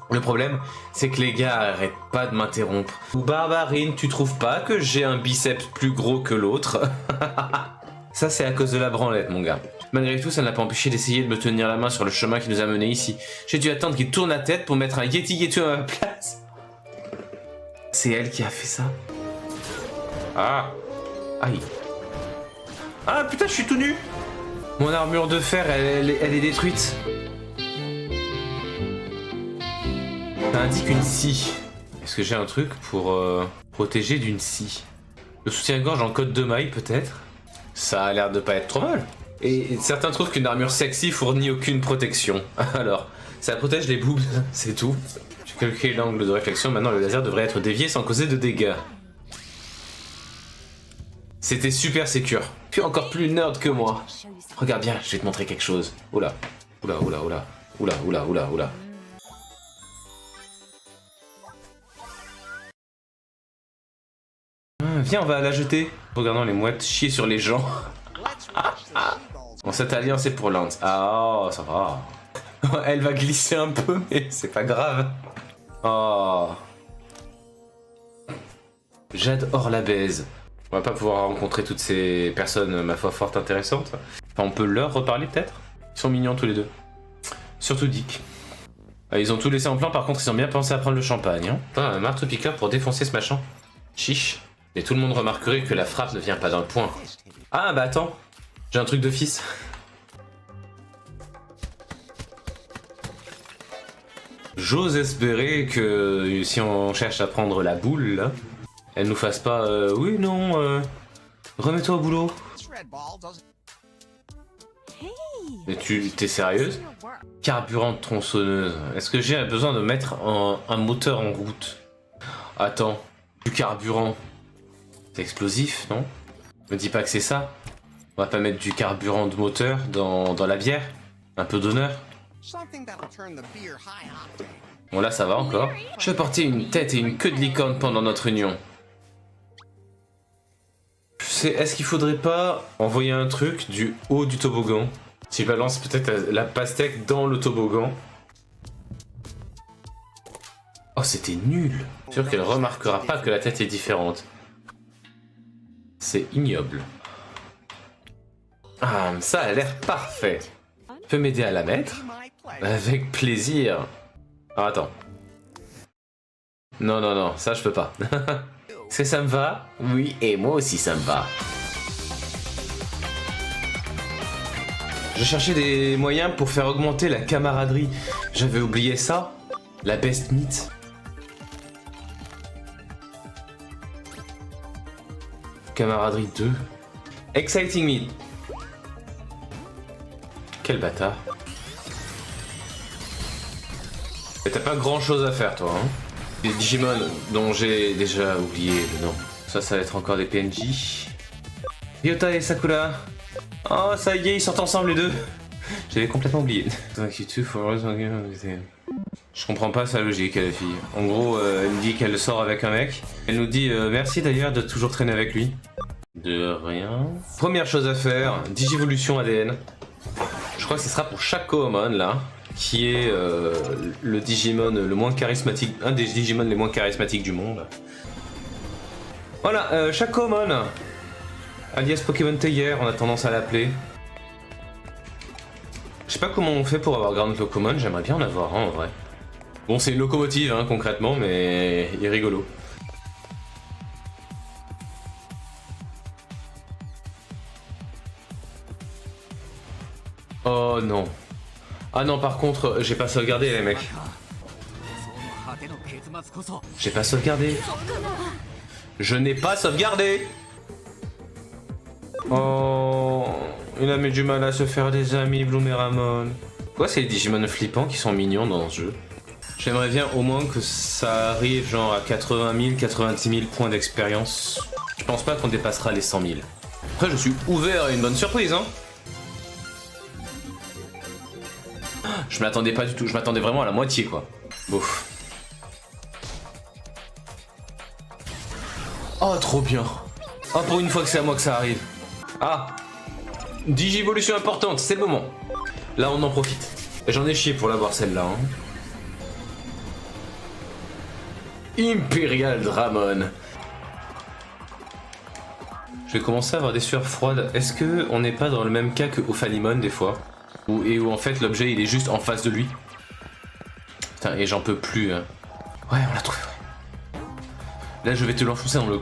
Le problème, c'est que les gars arrêtent pas de m'interrompre. Ou Barbarine, tu trouves pas que j'ai un biceps plus gros que l'autre? Ça, c'est à cause de la branlette, mon gars. Malgré tout, ça n'a pas empêché d'essayer de me tenir la main sur le chemin qui nous a menés ici. J'ai dû attendre qu'il tourne la tête pour mettre un Yeti à ma place. C'est elle qui a fait ça. Ah. Aïe. Ah putain, je suis tout nu. Mon armure de fer, elle est détruite. Ça indique une scie. Est-ce que j'ai un truc pour protéger d'une scie? Le soutien-gorge en code de maille, peut-être? Ça a l'air de pas être trop mal. Et certains trouvent qu'une armure sexy fournit aucune protection. Alors, ça protège les boobs, c'est tout. J'ai calculé l'angle de réflexion, maintenant le laser devrait être dévié sans causer de dégâts. C'était super sécure. Puis encore plus nerd que moi. Regarde bien, je vais te montrer quelque chose. Oula. Oula. Viens, on va la jeter. Regardons les mouettes chier sur les gens. Bon, cette alliance est pour Lance. Ah, oh, ça va. Elle va glisser un peu, mais c'est pas grave. Oh. J'adore la baise. On va pas pouvoir rencontrer toutes ces personnes, ma foi, fort intéressantes. Enfin, on peut leur reparler peut-être. Ils sont mignons tous les deux. Surtout Dick. Ah, ils ont tout laissé en plan, par contre, ils ont bien pensé à prendre le champagne. Hein. Putain, un marteau-piqueur pour défoncer ce machin. Chiche. Et tout le monde remarquerait que la frappe ne vient pas d'un point. Ah bah attends, j'ai un truc de fils. J'ose espérer que si on cherche à prendre la boule là, elle nous fasse pas oui non remets-toi au boulot. Mais t'es sérieuse? Carburant de tronçonneuse. Est-ce que j'ai besoin de mettre un moteur en route? Attends, du carburant. C'est explosif, non? Me dis pas que c'est ça. On va pas mettre du carburant de moteur dans la bière? Un peu d'honneur? Bon là ça va encore. Je vais porter une tête et une queue de licorne pendant notre union. Est-ce qu'il faudrait pas envoyer un truc du haut du toboggan? Si je balance peut-être la pastèque dans le toboggan. Oh c'était nul. Sûr qu'elle remarquera pas que la tête est différente. C'est ignoble. Ah, ça a l'air parfait. Tu peux m'aider à la mettre? Avec plaisir. Alors attends. Non, non, non, ça je peux pas. Est-ce que ça me va? Oui, et moi aussi ça me va. Je cherchais des moyens pour faire augmenter la camaraderie. J'avais oublié ça. La best meat. Camaraderie 2. Exciting meat. Quel bâtard. Et t'as pas grand chose à faire toi, hein. Des Digimon dont j'ai déjà oublié le nom. Ça va être encore des PNJ. Ryota et Sakura. Oh, ça y est, ils sortent ensemble les deux. J'avais complètement oublié. Je comprends pas sa logique, la fille. En gros, elle me dit qu'elle sort avec un mec. Elle nous dit merci d'ailleurs de toujours traîner avec lui. De rien. Première chose à faire, Digivolution ADN. Je crois que ce sera pour chaque Koomon là, qui est le Digimon le moins charismatique, un des Digimon les moins charismatiques du monde. Voilà, chaque Koomon, alias Pokémon Tailleur, on a tendance à l'appeler. Je sais pas comment on fait pour avoir Ground Locomon, j'aimerais bien en avoir un en vrai. Bon, c'est une locomotive hein, concrètement, mais il est rigolo. Oh non. Ah non, par contre, j'ai pas sauvegardé les mecs. J'ai pas sauvegardé. Je n'ai pas sauvegardé. Oh, il a mis du mal à se faire des amis, Bloomeramon. Quoi, c'est les Digimon flippants qui sont mignons dans ce jeu. J'aimerais bien au moins que ça arrive genre à 80 000, 90 000 points d'expérience. Je pense pas qu'on dépassera les 100 000. Après, je suis ouvert à une bonne surprise, hein. Je m'attendais pas du tout, je m'attendais vraiment à la moitié, quoi. Bouf. Oh, trop bien. Oh, pour une fois que c'est à moi que ça arrive. Ah, Digivolution importante, c'est le moment. Là, on en profite. J'en ai chié pour l'avoir celle-là. Hein. Imperial Dramon. Je vais commencer à avoir des sueurs froides. Est-ce que on n'est pas dans le même cas que Ophanimon des fois? Et où en fait l'objet il est juste en face de lui. Putain, et j'en peux plus. Hein. Ouais, on l'a trouvé. Ouais. Là, je vais te l'enfoncer dans le...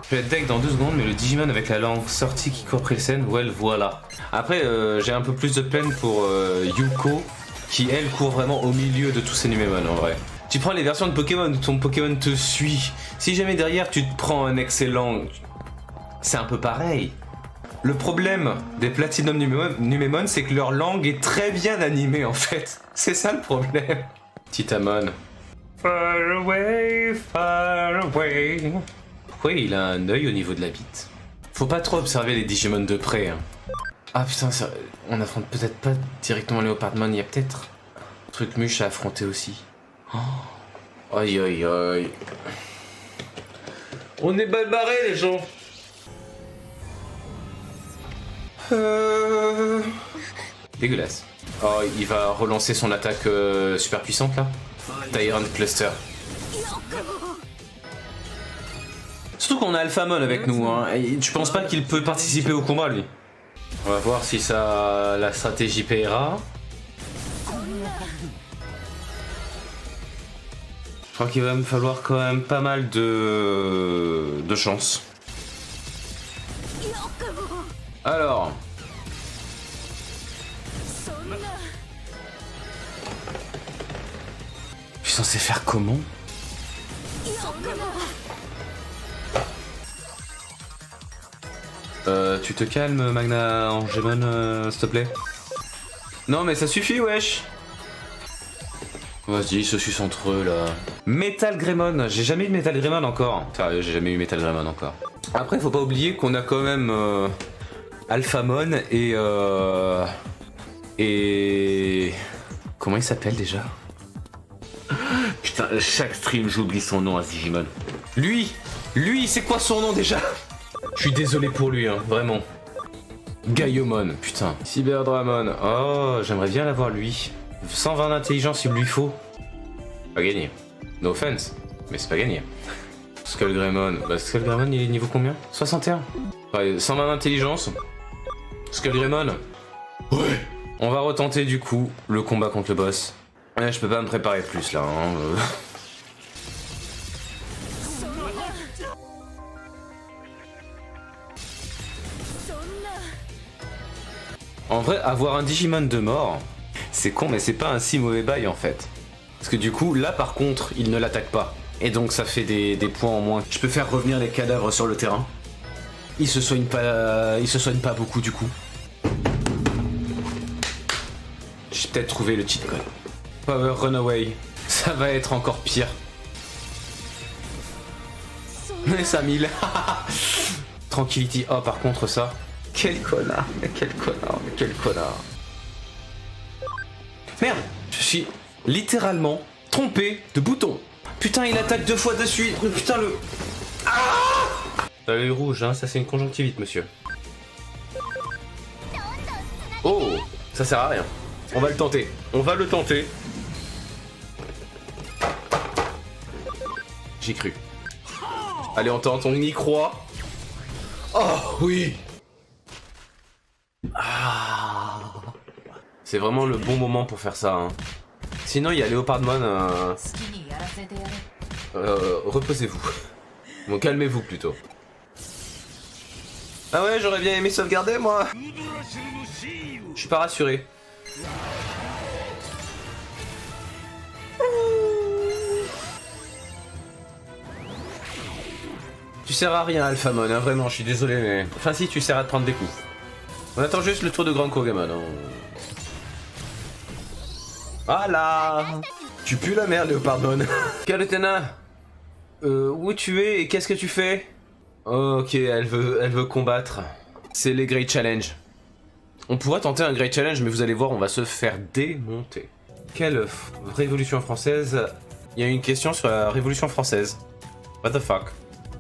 Je vais être deck dans 2 secondes, mais le Digimon avec la langue sortie qui court après le scène, well, voilà. Après, j'ai un peu plus de peine pour Yuko, qui elle court vraiment au milieu de tous ces Numemon en vrai. Tu prends les versions de Pokémon où ton Pokémon te suit. Si jamais derrière tu te prends un excellent... C'est un peu pareil. Le problème des Platinum Numemon, c'est que leur langue est très bien animée en fait. C'est ça le problème. Titamon. Far away, far away. Pourquoi il a un œil au niveau de la bite? Faut pas trop observer les Digimon de près. Hein. Ah putain, ça, on affronte peut-être pas directement Leopardmon, il y a peut-être un truc muche à affronter aussi. Oh. Aïe aïe aïe. On est mal barrés les gens. Dégueulasse. Oh, il va relancer son attaque super puissante là. Tyrant Cluster. Surtout qu'on a Alphamon avec nous, hein. Et tu penses pas qu'il peut participer au combat lui? On va voir si ça la stratégie paiera. Je crois qu'il va me falloir quand même pas mal de chance. Alors. Je suis censé faire comment? Tu te calmes, Magna Angemon, s'il te plaît? Non, mais ça suffit, wesh! Vas-y, ils se sucent entre eux, là. Metal Greymon, j'ai jamais eu de Metal Greymon encore. Sérieux, j'ai jamais eu Metal Greymon encore. Après, faut pas oublier qu'on a quand même Alphamon et... Comment il s'appelle déjà? Putain, chaque stream, j'oublie son nom à Digimon. Lui, c'est quoi son nom déjà? Je suis désolé pour lui, hein, vraiment. Gaiomon, putain. Cyberdramon, oh, j'aimerais bien l'avoir lui. 120 d'intelligence, il lui faut. Pas gagné. No offense, mais c'est pas gagné. Skullgreymon, bah Skullgreymon il est niveau combien? 61. Ouais, 120 d'intelligence. Skullgreymon. Ouais. On va retenter du coup le combat contre le boss. Ouais, je peux pas me préparer plus là. Hein. En vrai, avoir un Digimon de mort, c'est con, mais c'est pas un si mauvais bail en fait. Parce que du coup, là par contre, il ne l'attaque pas. Et donc ça fait des points en moins. Je peux faire revenir les cadavres sur le terrain. Il se soigne pas beaucoup du coup. J'ai peut-être trouvé le cheat code. Power Runaway. Ça va être encore pire. Mais 5000. Tranquility. Oh, par contre, ça. Quel connard. Mais quel connard. Mais quel connard. Merde. Je suis littéralement trompé de bouton. Putain, il attaque 2 fois de suite. Putain, le. Ah, t'as l'œil rouge, hein. Ça, c'est une conjonctivite, monsieur. Oh. Ça sert à rien. On va le tenter. On va le tenter. J'ai cru. Allez, on tente, on y croit. Oh, oui. Ah. C'est vraiment le bon moment pour faire ça. Hein. Sinon, il y a Leopardmon. Reposez-vous. Bon, calmez-vous plutôt. Ah ouais, j'aurais bien aimé sauvegarder, moi. Je suis pas rassuré. Tu sers à rien, Alphamon, hein, vraiment, je suis désolé, mais... Enfin si, tu sers à te prendre des coups. On attend juste le tour de Grand Kogamon. Hein. Voilà. Tu pues la merde, Leopardmon. Kalutena, où tu es et qu'est-ce que tu fais? Ok, elle veut combattre. C'est les Great Challenge. On pourrait tenter un Great Challenge, mais vous allez voir, on va se faire démonter. Quelle révolution française? Il y a une question sur la révolution française. What the fuck?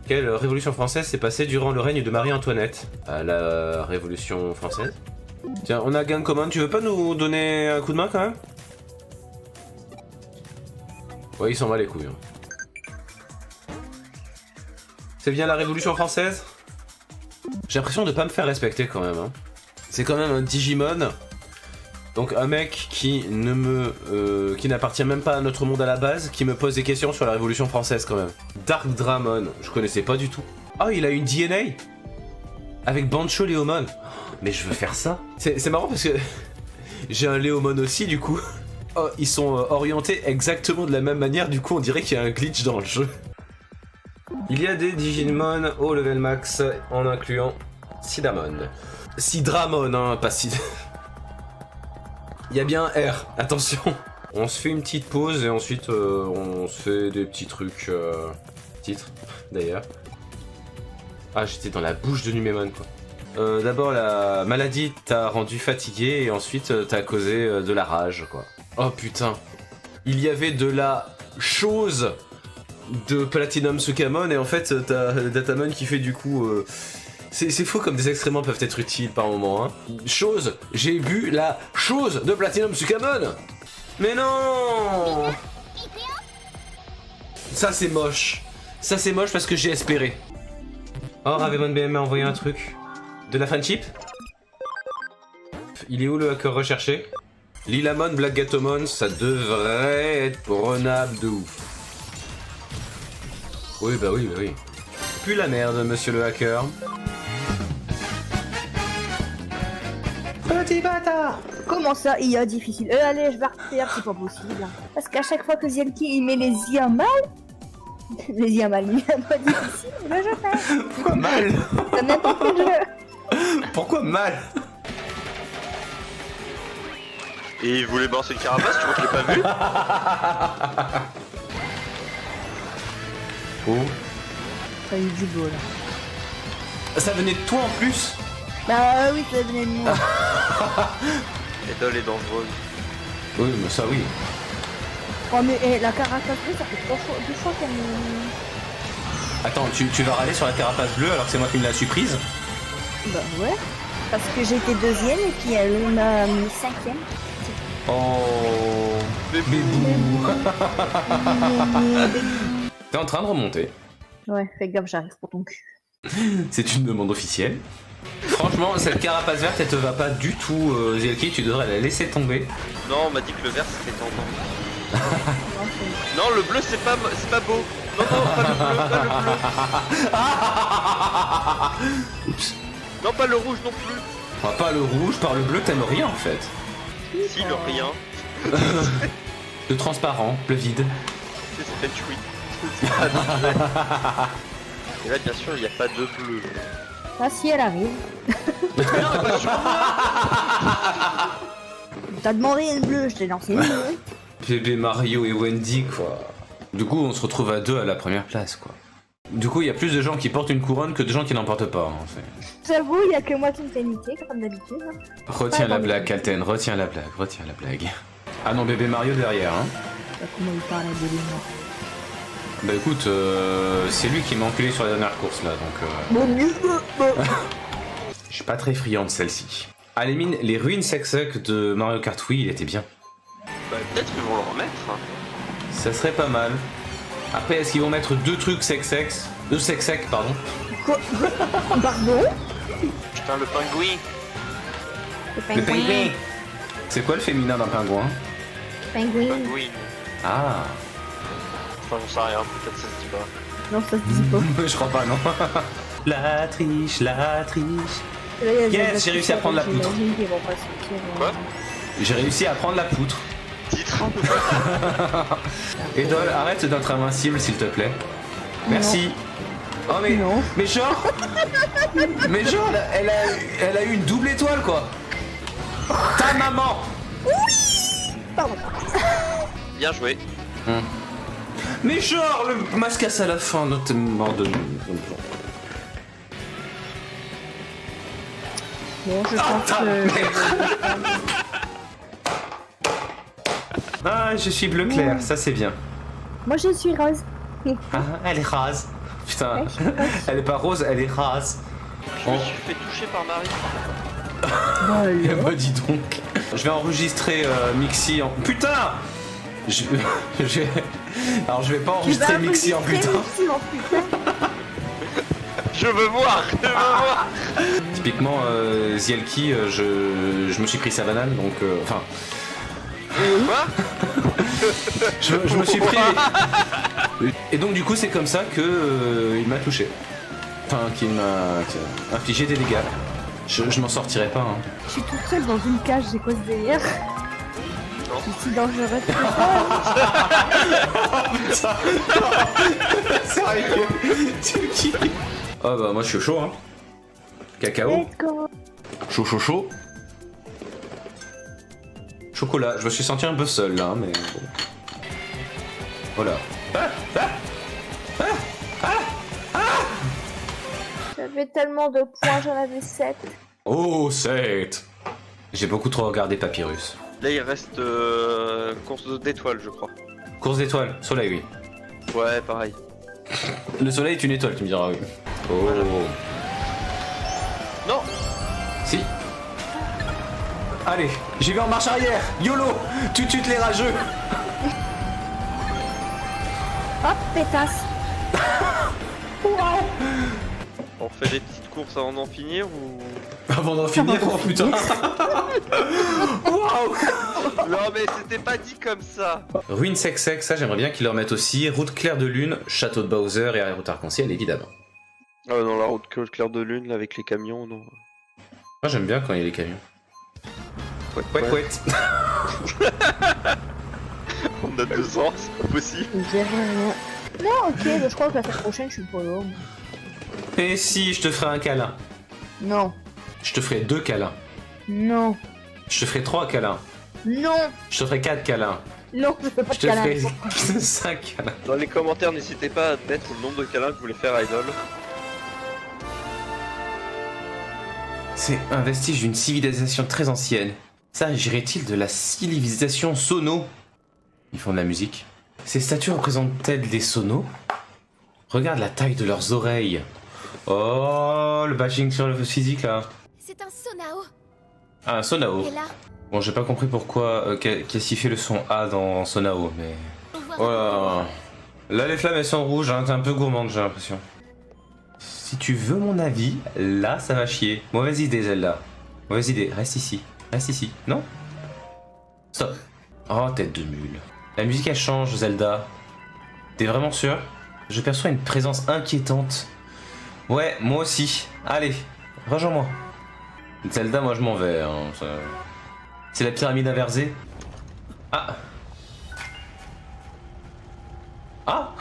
Quelle révolution française s'est passée durant le règne de Marie-Antoinette? La révolution française? Tiens, on a gain commun, tu veux pas nous donner un coup de main quand même? Ouais, il s'en va les couilles. Hein. C'est bien la révolution française? J'ai l'impression de pas me faire respecter quand même. Hein. C'est quand même un Digimon. Donc un mec qui qui n'appartient même pas à notre monde à la base, qui me pose des questions sur la Révolution française quand même. Dark Dramon, je connaissais pas du tout. Oh, il a une DNA avec Bancho Léomon. Mais je veux faire ça. C'est marrant parce que j'ai un Léomon aussi du coup. Oh, ils sont orientés exactement de la même manière, du coup on dirait qu'il y a un glitch dans le jeu. Il y a des Digimon au level max en incluant Sidamon. Sidramon, hein, pas Sid... Il y a bien un R, attention. On se fait une petite pause et ensuite on se fait des petits trucs... Titres, d'ailleurs. Ah, j'étais dans la bouche de Numemon, quoi. D'abord, la maladie t'a rendu fatigué et ensuite t'as causé de la rage, quoi. Oh putain. Il y avait de la chose de Platinum Sukamon et en fait t'as Datamon qui fait du coup... C'est faux comme des excréments peuvent être utiles par moment, hein. Chose, j'ai bu la chose de Platinum Sukamon. Mais non. Ça c'est moche. Ça c'est moche parce que j'ai espéré. Oh, Ravemon BM m'a envoyé un truc. De la friendship. Il est où le hacker recherché? Lilamon, Black Gatomon, ça devrait être prenable de ouf. Oui, bah oui, bah oui. Plus la merde, monsieur le hacker. Petit bâtard! Comment ça, IA difficile? Allez, je vais refaire, c'est pas possible. Parce qu'à chaque fois que Zielki il met les IA mal, les IA mal, il met un peu difficile, là je fais. Pourquoi mal? C'est n'importe quel jeu. Pourquoi mal? Et il voulait balancer le carapace, tu vois que je l'ai pas vu? Oh. T'as eu du beau là. Ça venait de toi en plus? Bah oui, ça venait de moi. Idole est dangereuse. Oui, mais ça oui. Oh mais la carapace bleue, ça fait 2 fois qu'elle me... Attends, tu vas râler sur la carapace bleue alors que c'est moi qui me l'ai surprise? Bah ouais. Parce que j'ai été 2ème et puis elle m'a mis 5ème. Oh, bébou. T'es en train de remonter. Ouais, fais gaffe, j'arrive pour ton cul. C'est une demande officielle. Franchement, cette carapace verte, elle te va pas du tout, Zielki, tu devrais la laisser tomber. Non, on m'a dit que le vert c'était tendance. Non, le bleu c'est pas beau. Non, non, pas le bleu, pas le bleu. Oups. Non, pas le rouge non plus. Ah, pas le rouge, par le bleu, t'aimes rien en fait. Si, le rien. Le transparent, le vide. C'est feng shui. Et là, bien sûr, il n'y a pas de bleu. Ah si, elle arrive. T'as demandé une bleue, je t'ai lancé une bleue. Bébé Mario et Wendy, quoi. Du coup, on se retrouve à 2 à la première place, quoi. Du coup, il y a plus de gens qui portent une couronne que de gens qui n'en portent pas. Hein. J'avoue, il y a que moi qui me fais niquer, comme d'habitude. Hein. Retiens la blague, Kalten, retiens la blague, retiens la blague. Ah non, bébé Mario derrière, hein. Comment il parle à Bébé Mario. Bah écoute, c'est lui qui m'a enculé sur la dernière course, là, donc... Je suis pas très friand de celle-ci. À la mine, les ruines sec-sec de Mario Kart Wii, il était bien. Bah, peut-être qu'ils vont le remettre. Ça serait pas mal. Après, est-ce qu'ils vont mettre deux trucs sec-sec, pardon. Pardon. Putain, le pingouin. Le pingouin. C'est quoi le féminin d'un pingouin? Pingouin. Pingouin. Ah. Enfin, j'en sais rien, peut-être ça se dit pas. Non, ça se dit pas. Je crois pas, non. La triche, la triche. Là, il y a Yes, j'ai réussi à prendre la poutre. j'imagine qu'ils vont pas sortir, Quoi J'ai réussi à prendre la poutre. Titre. Edol, arrête d'être invincible, s'il te plaît. Merci. Oh mais, Non. mais genre, mais genre, elle a eu une double étoile quoi. Ta maman. Pardon. Bien joué. Mais genre, le mascasse à la fin, notamment de. Bon, je pense que... Ah, je suis bleu clair, ça c'est bien. Moi, je suis rose. Ah, elle est rase. Putain, Ouais, je suis rose. elle est pas rose, elle est rase. Je me suis fait toucher par Marie. Eh bah dis donc. Je vais enregistrer Mixi en... Putain Alors je vais pas enregistrer Mixi en putain. Je veux voir, je veux voir. Typiquement Zielki, je me suis pris sa banane donc... Enfin... Quoi? je me suis pris... Et donc du coup c'est comme ça que il m'a touché. Enfin qu'il m'a infligé des dégâts. Je m'en sortirai pas hein. Je suis toute seule dans une cage, c'est quoi ce délire? Je suis si dangereuse que ça. Sérieux? Zielki. Oh bah moi je suis chaud hein. Cacao. Let's go. Chaud. Chocolat, je me suis senti un peu seul là, mais bon. Voilà. J'avais tellement de points, j'en avais 7. Oh, 7. J'ai beaucoup trop regardé Papyrus. Là, il reste course d'étoiles, je crois. Course d'étoiles, soleil, oui. Ouais, pareil. Le soleil est une étoile, tu me diras, oui. Oh. Non. Si. Allez, j'y vais en marche arrière. YOLO, tu tues les rageux. Hop, pétasse. Wow. On fait des petites courses avant d'en finir ou... Avant d'en finir, oh putain. Waouh. Non mais c'était pas dit comme ça. Ruine sec, ça j'aimerais bien qu'ils le remettent aussi. Route claire de lune, château de Bowser et route arc-en-ciel évidemment. Ah non, la route claire de lune là avec les camions, non. Moi j'aime bien quand il y a les camions. Ouais. On a 2 ans, c'est pas possible. J'ai rien. Non, ok, bah, je crois que la semaine prochaine, je suis pas là. Et si je te ferai un câlin? Non. Je te ferai 2 câlins. Non. Je te ferai 3 câlins. Non. Je te ferai 4 câlins. Non, je fais pas Je de te câlin. ferai 5 câlins. Dans les commentaires, n'hésitez pas à mettre le nombre de câlins que vous voulez faire à Idol. C'est un vestige d'une civilisation très ancienne. S'agirait-il de la civilisation Sono? Ils font de la musique. Ces statues représentent-elles des sonos? Regarde la taille de leurs oreilles. Oh, le bashing sur le physique là. C'est un sonao. Ah, un sonao. Et là, Bon, j'ai pas compris pourquoi qu'est-ce qui fait le son A dans sonao, mais... on voit Oh là, là les flammes elles sont rouges, hein, t'es un peu gourmande j'ai l'impression. Si tu veux mon avis, là ça va chier. Mauvaise idée Zelda. Mauvaise idée, reste ici. Non? Stop. Oh, tête de mule. La musique elle change, Zelda. T'es vraiment sûr? Je perçois une présence inquiétante. Ouais, moi aussi. Allez, rejoins-moi. Zelda, moi je m'en vais. Hein. C'est la pyramide inversée. Ah. Ah.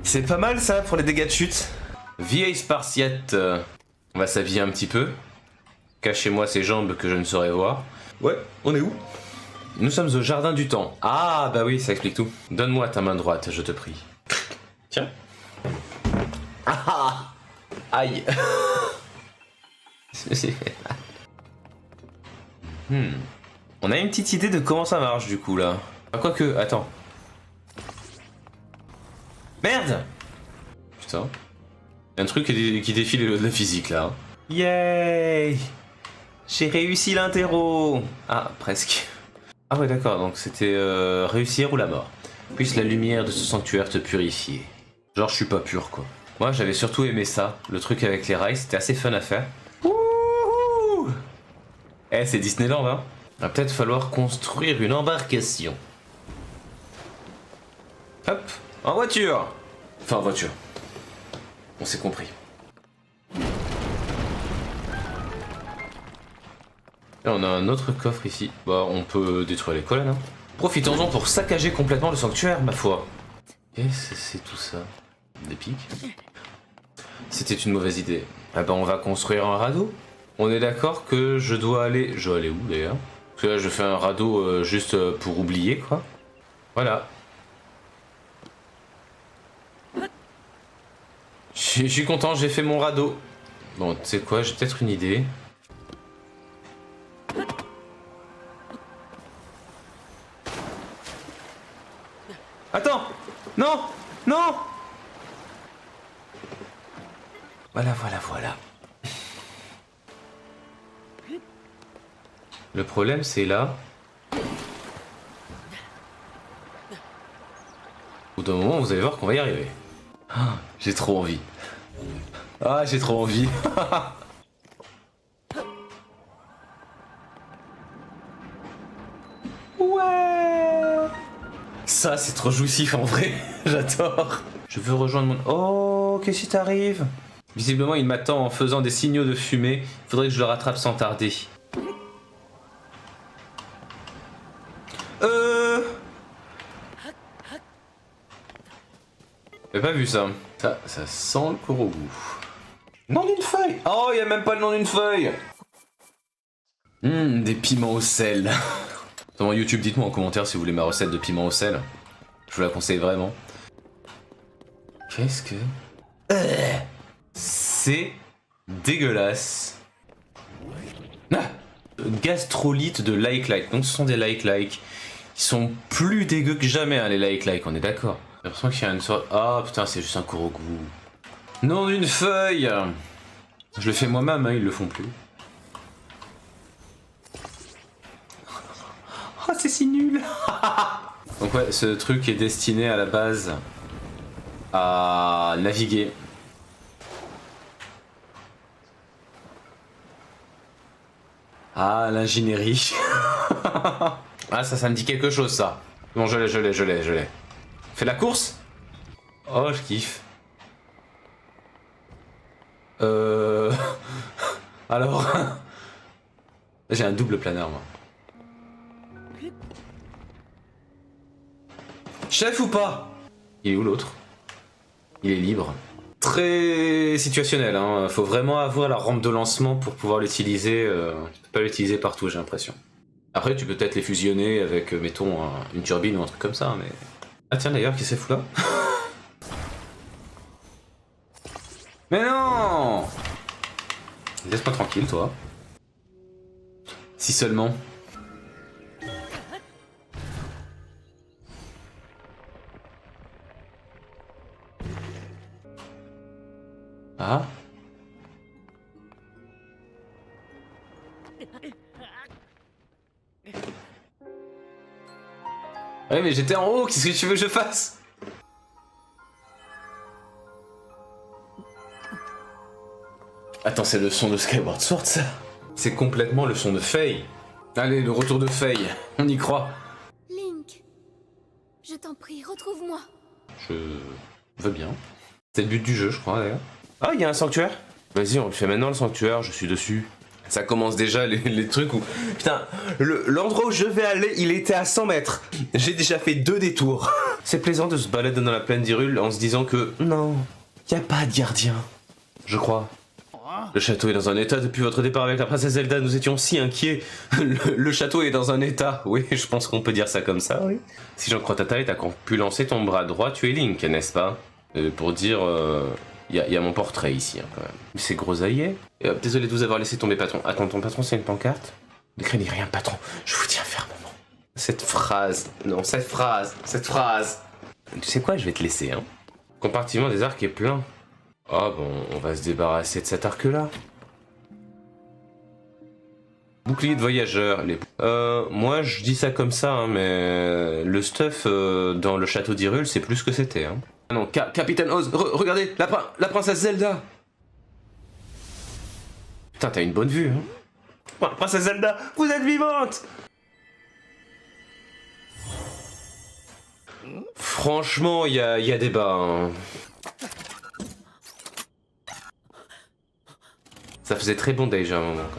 C'est pas mal ça pour les dégâts de chute. Vieille spartiate. On va s'habiller un petit peu. Cachez-moi ces jambes que je ne saurais voir. Ouais, on est où? Nous sommes au jardin du temps. Ah bah oui, ça explique tout. Donne-moi ta main droite, je te prie. Tiens. Ah. Aïe. On a une petite idée de comment ça marche du coup là. Ah, quoique, attends. Merde. Putain. Un truc qui défie la physique là. Yay. J'ai réussi l'interro. Ah, presque. Ah ouais d'accord, donc c'était réussir ou la mort. Puisse la lumière de ce sanctuaire te purifier. Genre je suis pas pur quoi. Moi j'avais surtout aimé ça, le truc avec les rails, c'était assez fun à faire. Wouhou. Eh c'est Disneyland hein. Va peut-être falloir construire une embarcation. Hop, en voiture. Enfin en voiture. On s'est compris. Là, on a un autre coffre ici. Bah on peut détruire les colonnes hein. Profitons-en pour saccager complètement le sanctuaire ma foi. Qu'est-ce que c'est tout ça? Des pics. C'était une mauvaise idée. Ah bah on va construire un radeau. On est d'accord que je dois aller... Je dois aller où d'ailleurs? Parce que là je fais un radeau juste pour oublier quoi. Voilà. Je suis content, j'ai fait mon radeau. Bon, tu sais quoi, j'ai peut-être une idée. Attends! Non! Non! Voilà, voilà, voilà. Le problème, c'est là. Au bout d'un moment, vous allez voir qu'on va y arriver. Ah, j'ai trop envie. Ah, j'ai trop envie. Ouais. Ça, c'est trop jouissif en vrai. J'adore. Je veux rejoindre mon... Oh, qu'est-ce qui t'arrive? Visiblement, il m'attend en faisant des signaux de fumée. Il faudrait que je le rattrape sans tarder. J'ai pas vu ça. Ça sent le Korogu. Nom d'une feuille. Oh, y a même pas le nom d'une feuille. Des piments au sel. Sur YouTube, dites-moi en commentaire si vous voulez ma recette de piment au sel. Je vous la conseille vraiment. Qu'est-ce que... C'est dégueulasse. Ah, gastrolite de like. Donc ce sont des like. Ils sont plus dégueux que jamais hein, les like, on est d'accord. J'ai l'impression qu'il y a une sorte... Ah putain, c'est juste un Korogu. Nom d'une feuille. Je le fais moi-même, hein, ils le font plus. Oh, c'est si nul. Donc ouais, ce truc est destiné à la base à naviguer. Ah, l'ingénierie. Ah, ça me dit quelque chose, ça. Bon, je l'ai. Fais la course? Oh, je kiffe. Alors... J'ai un double planeur, moi. Chef ou pas? Il est où l'autre? Il est libre. Très situationnel, hein. Faut vraiment avoir la rampe de lancement pour pouvoir l'utiliser. Tu peux pas l'utiliser partout, j'ai l'impression. Après, tu peux peut-être les fusionner avec, mettons, une turbine ou un truc comme ça, mais... Ah tiens, d'ailleurs, qui s'est fou là? Mais non! Laisse-moi tranquille, toi. Si seulement... Ah? Ouais mais j'étais en haut, qu'est-ce que tu veux que je fasse? Attends, c'est le son de Skyward Sword ça? C'est complètement le son de Faye. Allez, le retour de Faye, on y croit. Link, je t'en prie, retrouve-moi. Je veux bien. C'est le but du jeu, je crois, d'ailleurs. Ah, il y a un sanctuaire? Vas-y, on le fait maintenant, le sanctuaire, je suis dessus. Ça commence déjà les trucs où... Putain, l'endroit où je vais aller, il était à 100 mètres. J'ai déjà fait 2 détours. C'est plaisant de se balader dans la plaine d'Hyrule en se disant que... Non, y a pas de gardien. Je crois. Le château est dans un état depuis votre départ avec la princesse Zelda, nous étions si inquiets. Le château est dans un état, oui, je pense qu'on peut dire ça comme ça. Oui. Si j'en crois ta taille, t'as pu lancer ton bras droit, tu es Link, n'est-ce pas? Pour dire... y a mon portrait ici, hein, quand même. C'est grosaillé. Désolé de vous avoir laissé tomber, patron. Attends, ton patron, c'est une pancarte? Ne craignez rien, patron. Je vous tiens fermement. Cette phrase. Non, cette phrase. Tu sais quoi, je vais te laisser, hein. Le compartiment des arcs est plein. Ah bon, on va se débarrasser de cet arc-là. Bouclier de voyageur. Moi, je dis ça comme ça, hein, mais le stuff dans le château d'Hyrule, c'est plus que c'était, hein. Ah non, Capitaine Oz, regardez, la princesse Zelda. Putain, t'as une bonne vue, hein. Princesse Zelda, vous êtes vivante. Franchement, il y a débat, hein. Ça faisait très bon déjà à un moment, quand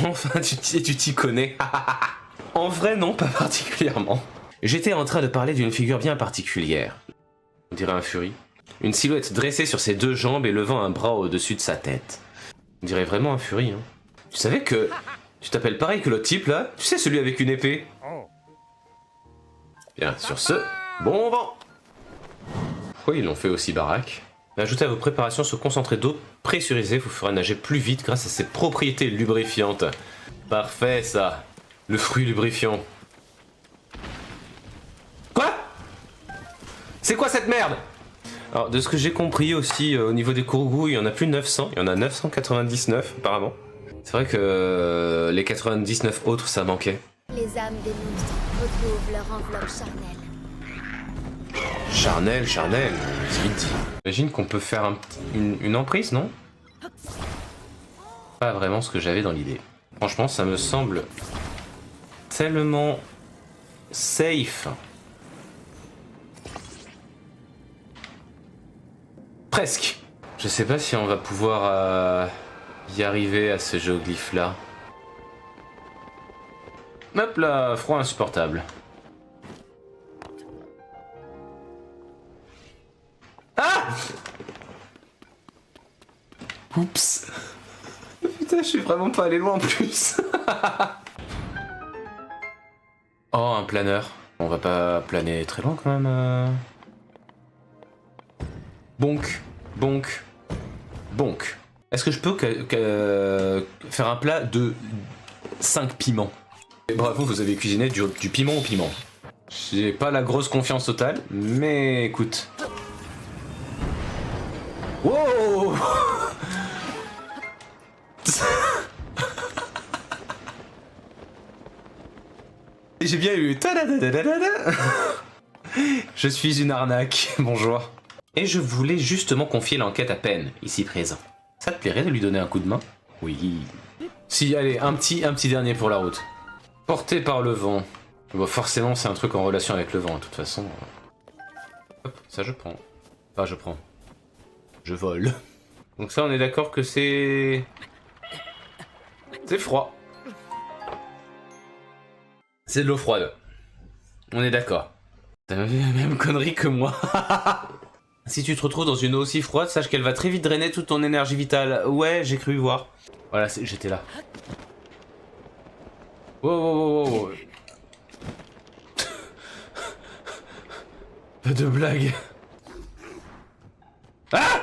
même. Enfin, tu t'y connais. En vrai, non, pas particulièrement. J'étais en train de parler d'une figure bien particulière. On dirait un furie. Une silhouette dressée sur ses 2 jambes et levant un bras au-dessus de sa tête. On dirait vraiment un furie, hein. Tu savais que... Tu t'appelles pareil que l'autre type, là? Tu sais, celui avec une épée? Bien, sur ce, bon vent. Pourquoi ils l'ont fait aussi baraque? Ajoutez à vos préparations ce concentré d'eau pressurisé vous fera nager plus vite grâce à ses propriétés lubrifiantes. Parfait, ça. Le fruit lubrifiant. Quoi? C'est quoi cette merde? Alors, de ce que j'ai compris aussi, au niveau des Kourgous, il y en a plus 900, il y en a 999 apparemment. C'est vrai que les 99 autres, ça manquait. Les âmes des monstres retrouvent leur enveloppe charnelle. Charnel, c'est vite dit. J'imagine qu'on peut faire une emprise, non? Pas vraiment ce que j'avais dans l'idée. Franchement, ça me semble tellement safe. Presque. Je sais pas si on va pouvoir y arriver à ce géoglyphe là. Hop là, froid insupportable. Ah! Oups. Putain, je suis vraiment pas allé loin en plus. Oh, un planeur. On va pas planer très loin quand même. Bonk. Est-ce que je peux faire un plat de 5 piments? Et bravo, vous avez cuisiné du piment au piment. J'ai pas la grosse confiance totale, mais écoute. Wow. J'ai bien eu. Je suis une arnaque. Bonjour. Et je voulais justement confier l'enquête à Pen, ici présent. Ça te plairait de lui donner un coup de main? Oui. Si, allez, un petit dernier pour la route. Porté par le vent. Bon, forcément, c'est un truc en relation avec le vent, de toute façon. Hop, ça je prends. Enfin, je prends. Je vole. Donc ça, on est d'accord que c'est... C'est froid. C'est de l'eau froide. On est d'accord. T'as vu la même connerie que moi. Si tu te retrouves dans une eau aussi froide, sache qu'elle va très vite drainer toute ton énergie vitale. Ouais, j'ai cru voir. Voilà, j'étais là. Wow. Pas de blague. Ah!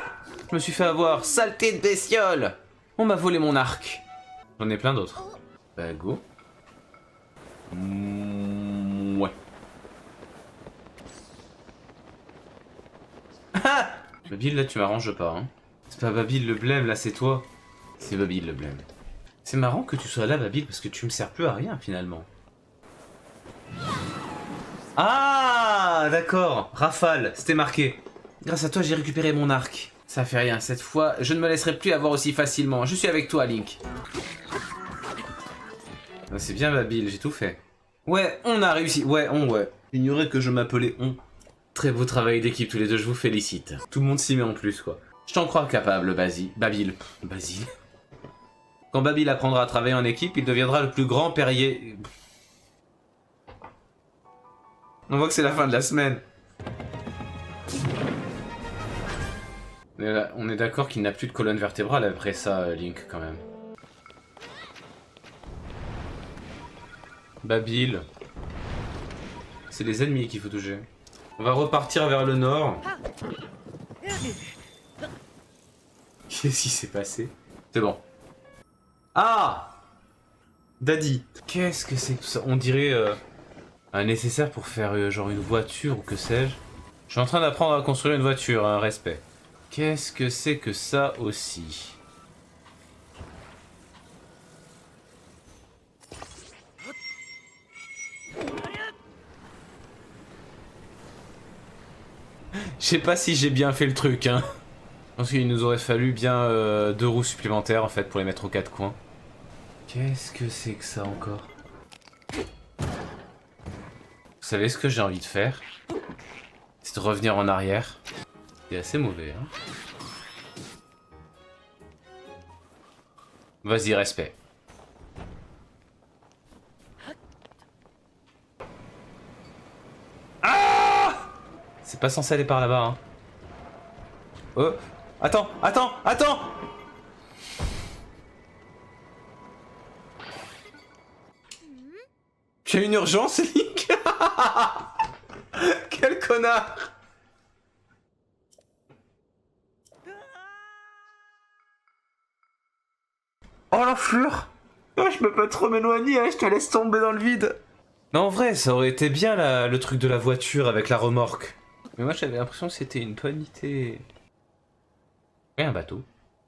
Je me suis fait avoir, saleté de bestiole! On m'a volé mon arc. J'en ai plein d'autres. Bah go. Ouais. Ah! Babil, là tu m'arranges pas, hein. C'est pas Babil le blême, là c'est toi. C'est Babil le blême. C'est marrant que tu sois là, Babil, parce que tu me sers plus à rien finalement. Ah, d'accord. Rafale, c'était marqué. Grâce à toi, j'ai récupéré mon arc. Ça fait rien, cette fois, je ne me laisserai plus avoir aussi facilement. Je suis avec toi, Link. Ah, c'est bien Babil, j'ai tout fait. Ouais, on a réussi. Ouais. J'ignorais que je m'appelais on. Très beau travail d'équipe tous les deux, je vous félicite. Tout le monde s'y met en plus, quoi. Je t'en crois capable, Babil. Quand Babil apprendra à travailler en équipe, il deviendra le plus grand perrier... On voit que c'est la fin de la semaine. On est d'accord qu'il n'a plus de colonne vertébrale après ça, Link, quand même. Babil. C'est les ennemis qu'il faut toucher. On va repartir vers le nord. Qu'est-ce qui s'est passé? C'est bon. Ah! Daddy. Qu'est-ce que c'est que ça? On dirait un nécessaire pour faire genre une voiture ou que sais-je. Je suis en train d'apprendre à construire une voiture, un respect. Qu'est-ce que c'est que ça aussi? Je sais pas si j'ai bien fait le truc, hein. Je pense qu'il nous aurait fallu bien 2 roues supplémentaires en fait pour les mettre aux 4 coins. Qu'est-ce que c'est que ça encore? Vous savez ce que j'ai envie de faire? C'est de revenir en arrière. C'est assez mauvais, hein. Vas-y, respect. Ah! C'est pas censé aller par là-bas, hein. Oh! Attends! Tu as une urgence, Link? Quel connard! Oh l'enflure! Oh, je peux pas trop m'éloigner, hein, je te laisse tomber dans le vide! Non, en vrai, ça aurait été bien le truc de la voiture avec la remorque. Mais moi j'avais l'impression que c'était une bonne idée. Et un bateau.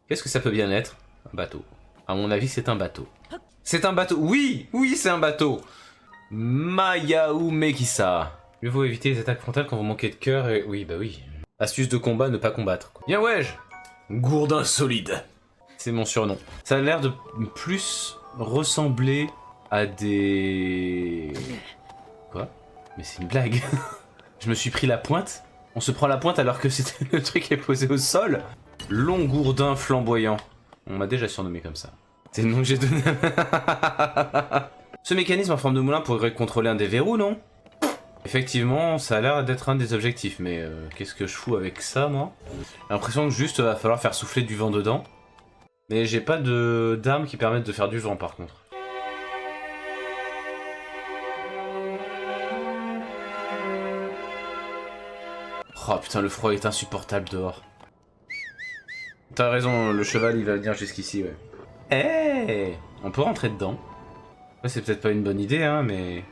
Qu'est-ce que ça peut bien être? Un bateau. À mon avis, c'est un bateau. C'est un bateau! Oui! Oui, c'est un bateau! Mayaou Mekisa. Mieux vaut éviter les attaques frontales quand vous manquez de cœur et... Oui, bah oui. Astuce de combat, ne pas combattre. Bien ouais! Gourdin solide. C'est mon surnom. Ça a l'air de plus ressembler à des... Quoi? Mais c'est une blague. Je me suis pris la pointe. On se prend la pointe alors que c'était le truc qui est posé au sol. Long gourdin flamboyant. On m'a déjà surnommé comme ça. C'est le nom que j'ai donné. Ce mécanisme en forme de moulin pourrait contrôler un des verrous, non? Effectivement, ça a l'air d'être un des objectifs, mais qu'est-ce que je fous avec ça, moi? J'ai l'impression que juste va falloir faire souffler du vent dedans. Mais j'ai pas d'armes qui permettent de faire du vent, par contre. Oh putain, le froid est insupportable dehors. T'as raison, le cheval il va venir jusqu'ici, ouais. Eh, on peut rentrer dedans. Ouais, c'est peut-être pas une bonne idée, hein, mais...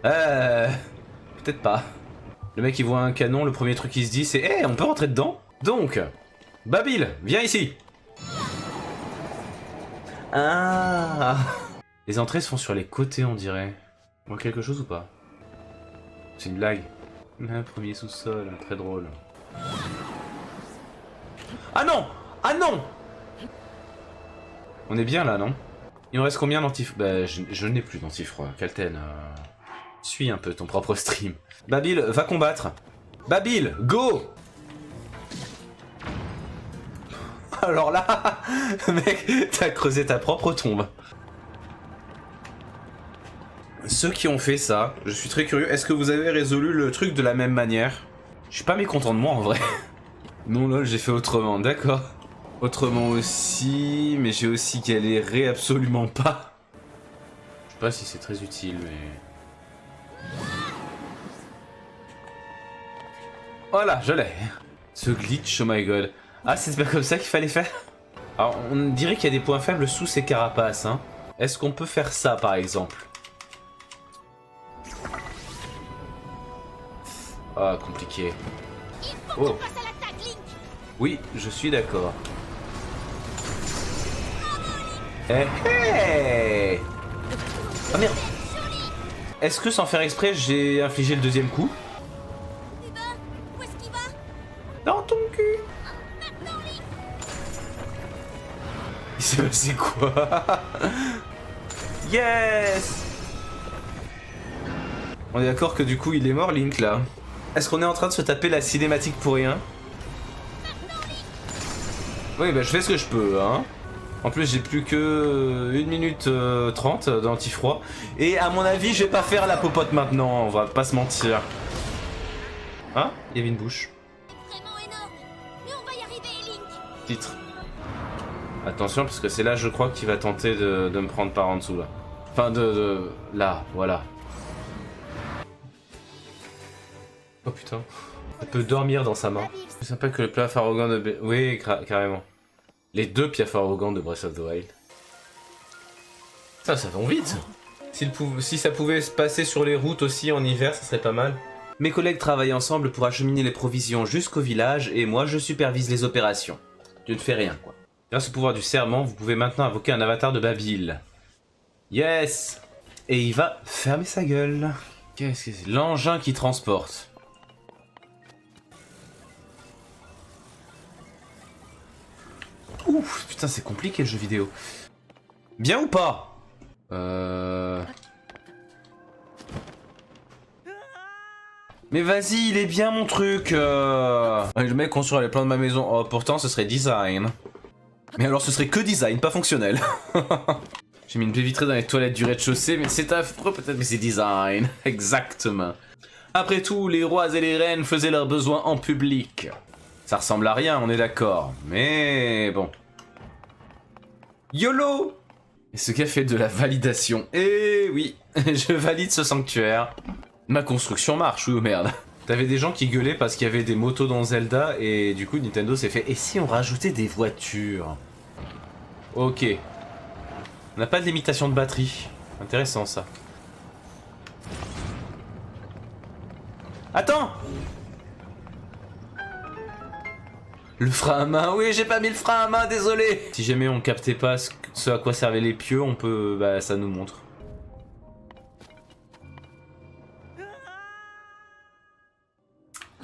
peut-être pas. Le mec il voit un canon, le premier truc qu'il se dit c'est « Eh, on peut rentrer dedans ?» Donc, Babil, viens ici. Ah. Les entrées se font sur les côtés, on dirait. On voit quelque chose ou pas? C'est une blague. Un premier sous-sol, très drôle. Ah non! Ah non! On est bien là, non? Il me reste combien d'antifroid? Bah, je n'ai plus d'antifroid. Kalten, suis un peu ton propre stream. Babil, va combattre. Babil, go! Alors là, mec, t'as creusé ta propre tombe. Ceux qui ont fait ça, je suis très curieux. Est-ce que vous avez résolu le truc de la même manière? Je suis pas mécontent de moi en vrai. Non lol, j'ai fait autrement, d'accord. Autrement aussi, mais j'ai aussi galéré absolument pas. Je sais pas si c'est très utile, mais... Voilà, je l'ai. Ce glitch, oh my god. Ah, c'est pas comme ça qu'il fallait faire? Alors, on dirait qu'il y a des points faibles sous ces carapaces, hein. Est-ce qu'on peut faire ça, par exemple? Ah, compliqué. Oh. Oui, je suis d'accord. Eh hey! Oh merde! Est-ce que sans faire exprès, j'ai infligé le deuxième coup? Dans ton cul! Il s'est passé quoi? Yes. On est d'accord que du coup il est mort Link là. Est-ce qu'on est en train de se taper la cinématique pour rien? Oui bah je fais ce que je peux hein. En plus j'ai plus que 1 minute 30 d'anti-froid. Et à mon avis je vais pas faire la popote maintenant, on va pas se mentir. Ah, il y avait une bouche. Vraiment énorme. Mais on va y arriver, Link. Titre. Attention parce que c'est là je crois qu'il va tenter de me prendre par en dessous là. Enfin là, voilà. Oh putain. Elle peut dormir dans sa main. C'est sympa que le piaf arrogant de... Oui, carrément. Les deux piafs arrogants de Breath of the Wild. Ça va vite. Si ça pouvait se passer sur les routes aussi en hiver, ça serait pas mal. Mes collègues travaillent ensemble pour acheminer les provisions jusqu'au village et moi je supervise les opérations. Tu ne fais rien quoi. Grâce au pouvoir du serment, vous pouvez maintenant invoquer un avatar de Babil. Yes. Et il va fermer sa gueule. Qu'est-ce que c'est? L'engin qui transporte. Ouf, putain c'est compliqué le jeu vidéo. Bien ou pas? Mais vas-y, il est bien mon truc. Le mec construit les plans de ma maison. Oh, pourtant ce serait design. Mais alors ce serait que design, pas fonctionnel. J'ai mis une baie vitrée dans les toilettes du rez-de-chaussée, mais c'est affreux peut-être, mais c'est design. Exactement. Après tout, les rois et les reines faisaient leurs besoins en public. Ça ressemble à rien, on est d'accord. Mais bon. YOLO! Et ce qu'a fait de la validation. Eh oui, je valide ce sanctuaire. Ma construction marche, oui ou merde. T'avais des gens qui gueulaient parce qu'il y avait des motos dans Zelda et du coup Nintendo s'est fait « Et si on rajoutait des voitures ?» Ok. On n'a pas de limitation de batterie. Intéressant ça. Attends! Le frein à main, oui j'ai pas mis le frein à main, désolé. Si jamais on captait pas ce à quoi servaient les pieux, on peut... Bah ça nous montre.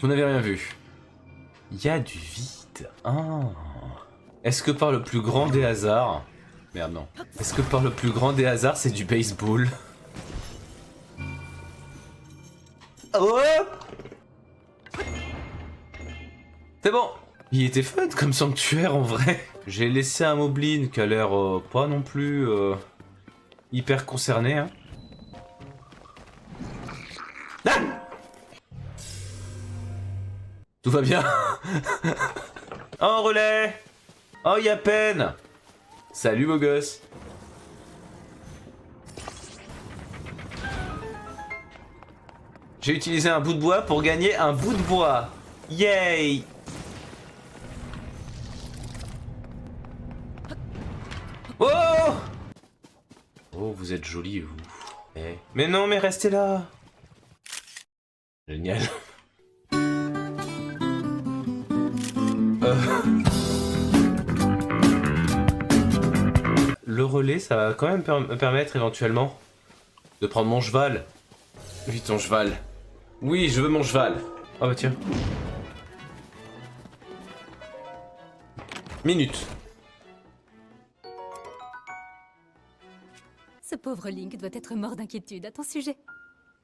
Vous n'avez rien vu. Il y a du vide. Ah. Est-ce que par le plus grand des hasards... Merde non. Est-ce que par le plus grand des hasards c'est du baseball? Oh! C'est bon. Il était fun comme sanctuaire en vrai. J'ai laissé un Moblin qui a l'air pas non plus hyper concerné. Hein. Ah! Tout va bien. Oh relais. Oh y'a peine. Salut beau gosse. J'ai utilisé un bout de bois pour gagner un bout de bois. Yay. Oh! Oh, vous êtes joli, vous. Eh. Mais non, mais restez là. Génial. Le relais, ça va quand même me permettre éventuellement de prendre mon cheval. Oui, ton cheval. Oui, je veux mon cheval. Oh bah tiens. Minute. Ce pauvre Link doit être mort d'inquiétude à ton sujet.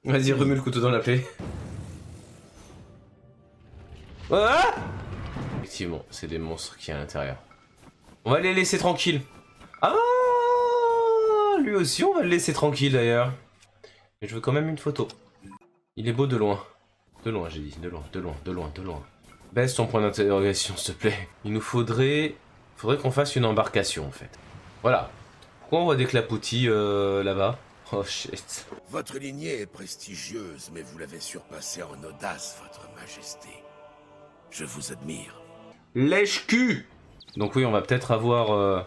Vas-y, remue le couteau dans la plaie. Ah! Effectivement, c'est des monstres qui sont à l'intérieur. On va les laisser tranquilles. Ah! Lui aussi, on va le laisser tranquille d'ailleurs. Mais je veux quand même une photo. Il est beau de loin. De loin, j'ai dit. De loin, de loin, de loin, de loin. Baisse ton point d'interrogation, s'il te plaît. Il nous faudrait qu'on fasse une embarcation, en fait. Voilà. Pourquoi on voit des clapoutis là-bas? Oh shit. Votre lignée est prestigieuse, mais vous l'avez surpassée en audace, votre majesté. Je vous admire. Lèche-cul! Donc oui, on va peut-être avoir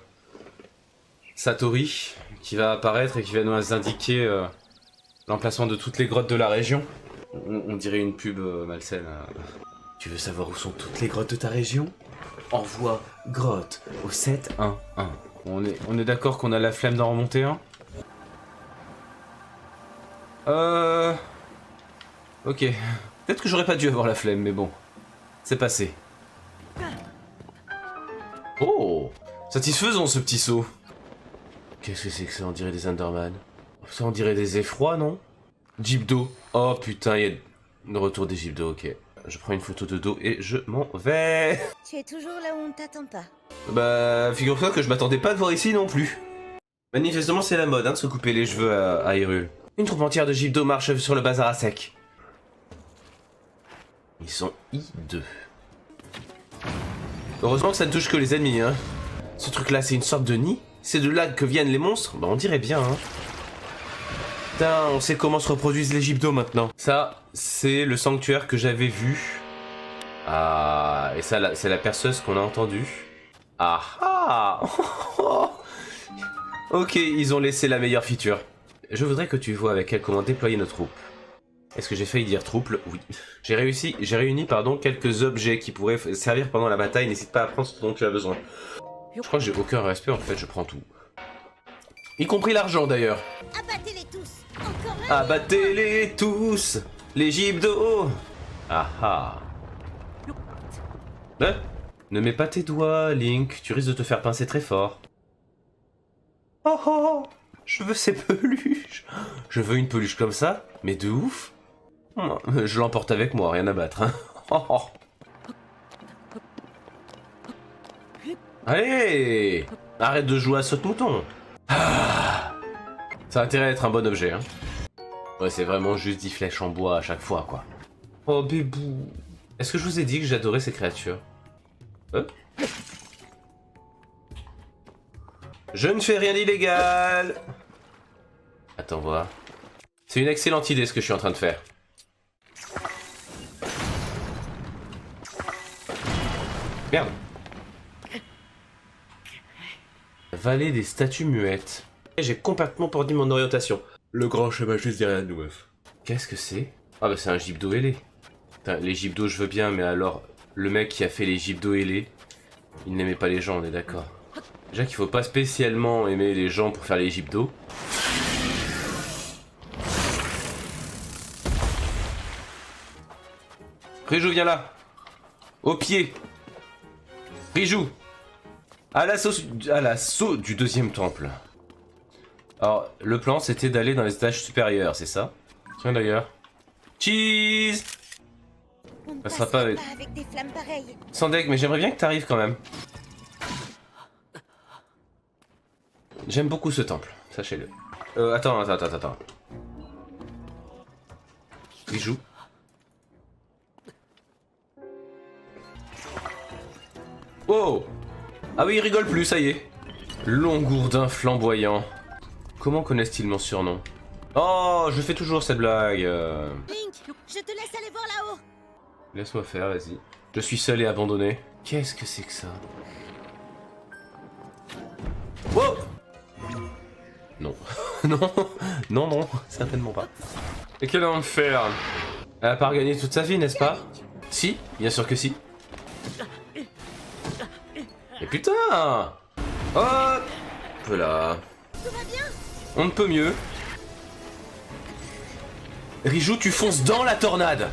Satori qui va apparaître et qui va nous indiquer l'emplacement de toutes les grottes de la région. On dirait une pub malsaine. Tu veux savoir où sont toutes les grottes de ta région? Envoie grotte au 711. On est d'accord qu'on a la flemme d'en remonter un? Ok. Peut-être que j'aurais pas dû avoir la flemme, mais bon. C'est passé. Oh! Satisfaisant ce petit saut. Qu'est-ce que c'est que ça? On dirait des Enderman. Ça, on dirait des effrois, non? Gypdo. Oh putain, il y a le retour des Gypdo, ok. Je prends une photo de dos et je m'en vais. Tu es toujours là où on ne t'attend pas. Bah, figure-toi que je m'attendais pas à te voir ici non plus. Manifestement, c'est la mode, hein, de se couper les cheveux à Hyrule. Une troupe entière de Gypdo marche sur le bazar à sec. Ils sont hideux. Heureusement que ça ne touche que les ennemis, hein. Ce truc-là, c'est une sorte de nid? C'est de là que viennent les monstres? Bah, on dirait bien, hein. Putain, on sait comment se reproduisent les Gypdo maintenant. Ça, c'est le sanctuaire que j'avais vu. Ah, et ça, c'est la perceuse qu'on a entendue. Ah ah. Ok, ils ont laissé la meilleure feature. Je voudrais que tu vois avec elle comment déployer nos troupes. Est-ce que j'ai failli dire troupe? Oui. J'ai réuni quelques objets qui pourraient servir pendant la bataille. N'hésite pas à prendre ce dont tu as besoin. Je crois que j'ai aucun respect, en fait, je prends tout. Y compris l'argent, d'ailleurs. Abattez-les tous. Encore un. Abattez-les tous, les Gypdo. Ah ah. Hein? Ne mets pas tes doigts, Link, tu risques de te faire pincer très fort. Oh oh, je veux ces peluches. Je veux une peluche comme ça, mais de ouf. Je l'emporte avec moi, rien à battre. Hein. Oh, oh. Allez, arrête de jouer à saute-mouton. Ah. Ça a intérêt à être un bon objet. Hein. Ouais, c'est vraiment juste 10 flèches en bois à chaque fois, quoi. Oh, bébou. Est-ce que je vous ai dit que j'adorais ces créatures? Je ne fais rien d'illégal. Attends voir. C'est une excellente idée ce que je suis en train de faire. Merde. Vallée des statues muettes. J'ai complètement perdu mon orientation. Le grand chemin juste derrière nous, meuf. Qu'est-ce que c'est? Ah bah c'est un Gypdo ailé. Putain, les Gypdo je veux bien, mais alors le mec qui a fait les Gypdo ailés, il n'aimait pas les gens, on est d'accord. Déjà qu'il faut pas spécialement aimer les gens pour faire les Gypdo. Rijou, viens là. Au pied. Rijou. À l'assaut du deuxième temple. Alors, le plan c'était d'aller dans les étages supérieurs, c'est ça? Tiens d'ailleurs. Cheese. Ça sera pas avec des flammes pareilles. Sandek, mais j'aimerais bien que t'arrives quand même. J'aime beaucoup ce temple, sachez-le. Attends. Rijou. Oh! Ah oui, il rigole plus, ça y est. Longourdin flamboyant. Comment connaissent-ils mon surnom? Oh, je fais toujours cette blague. Link, je te laisse aller voir là-haut. Laisse-moi faire, vas-y. Je suis seul et abandonné. Qu'est-ce que c'est que ça? Wow! Non. non, certainement pas. Et quel enfer! Elle a pas regagné toute sa vie, n'est-ce pas? Si, bien sûr que si. Mais putain! Hop! Voilà. Tout va bien? On ne peut mieux. Rijou, tu fonces dans la tornade!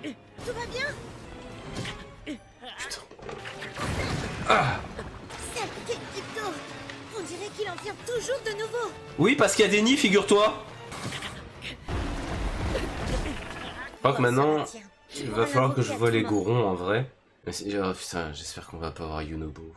Tout va bien? Putain. Ah! Saleté de Gypdo. On dirait qu'il en vient toujours de nouveau. Oui, parce qu'il y a des nids, figure-toi! Je crois que maintenant, il va falloir que je voie les gourons en vrai. Oh putain, j'espère qu'on va pas avoir Yunobo.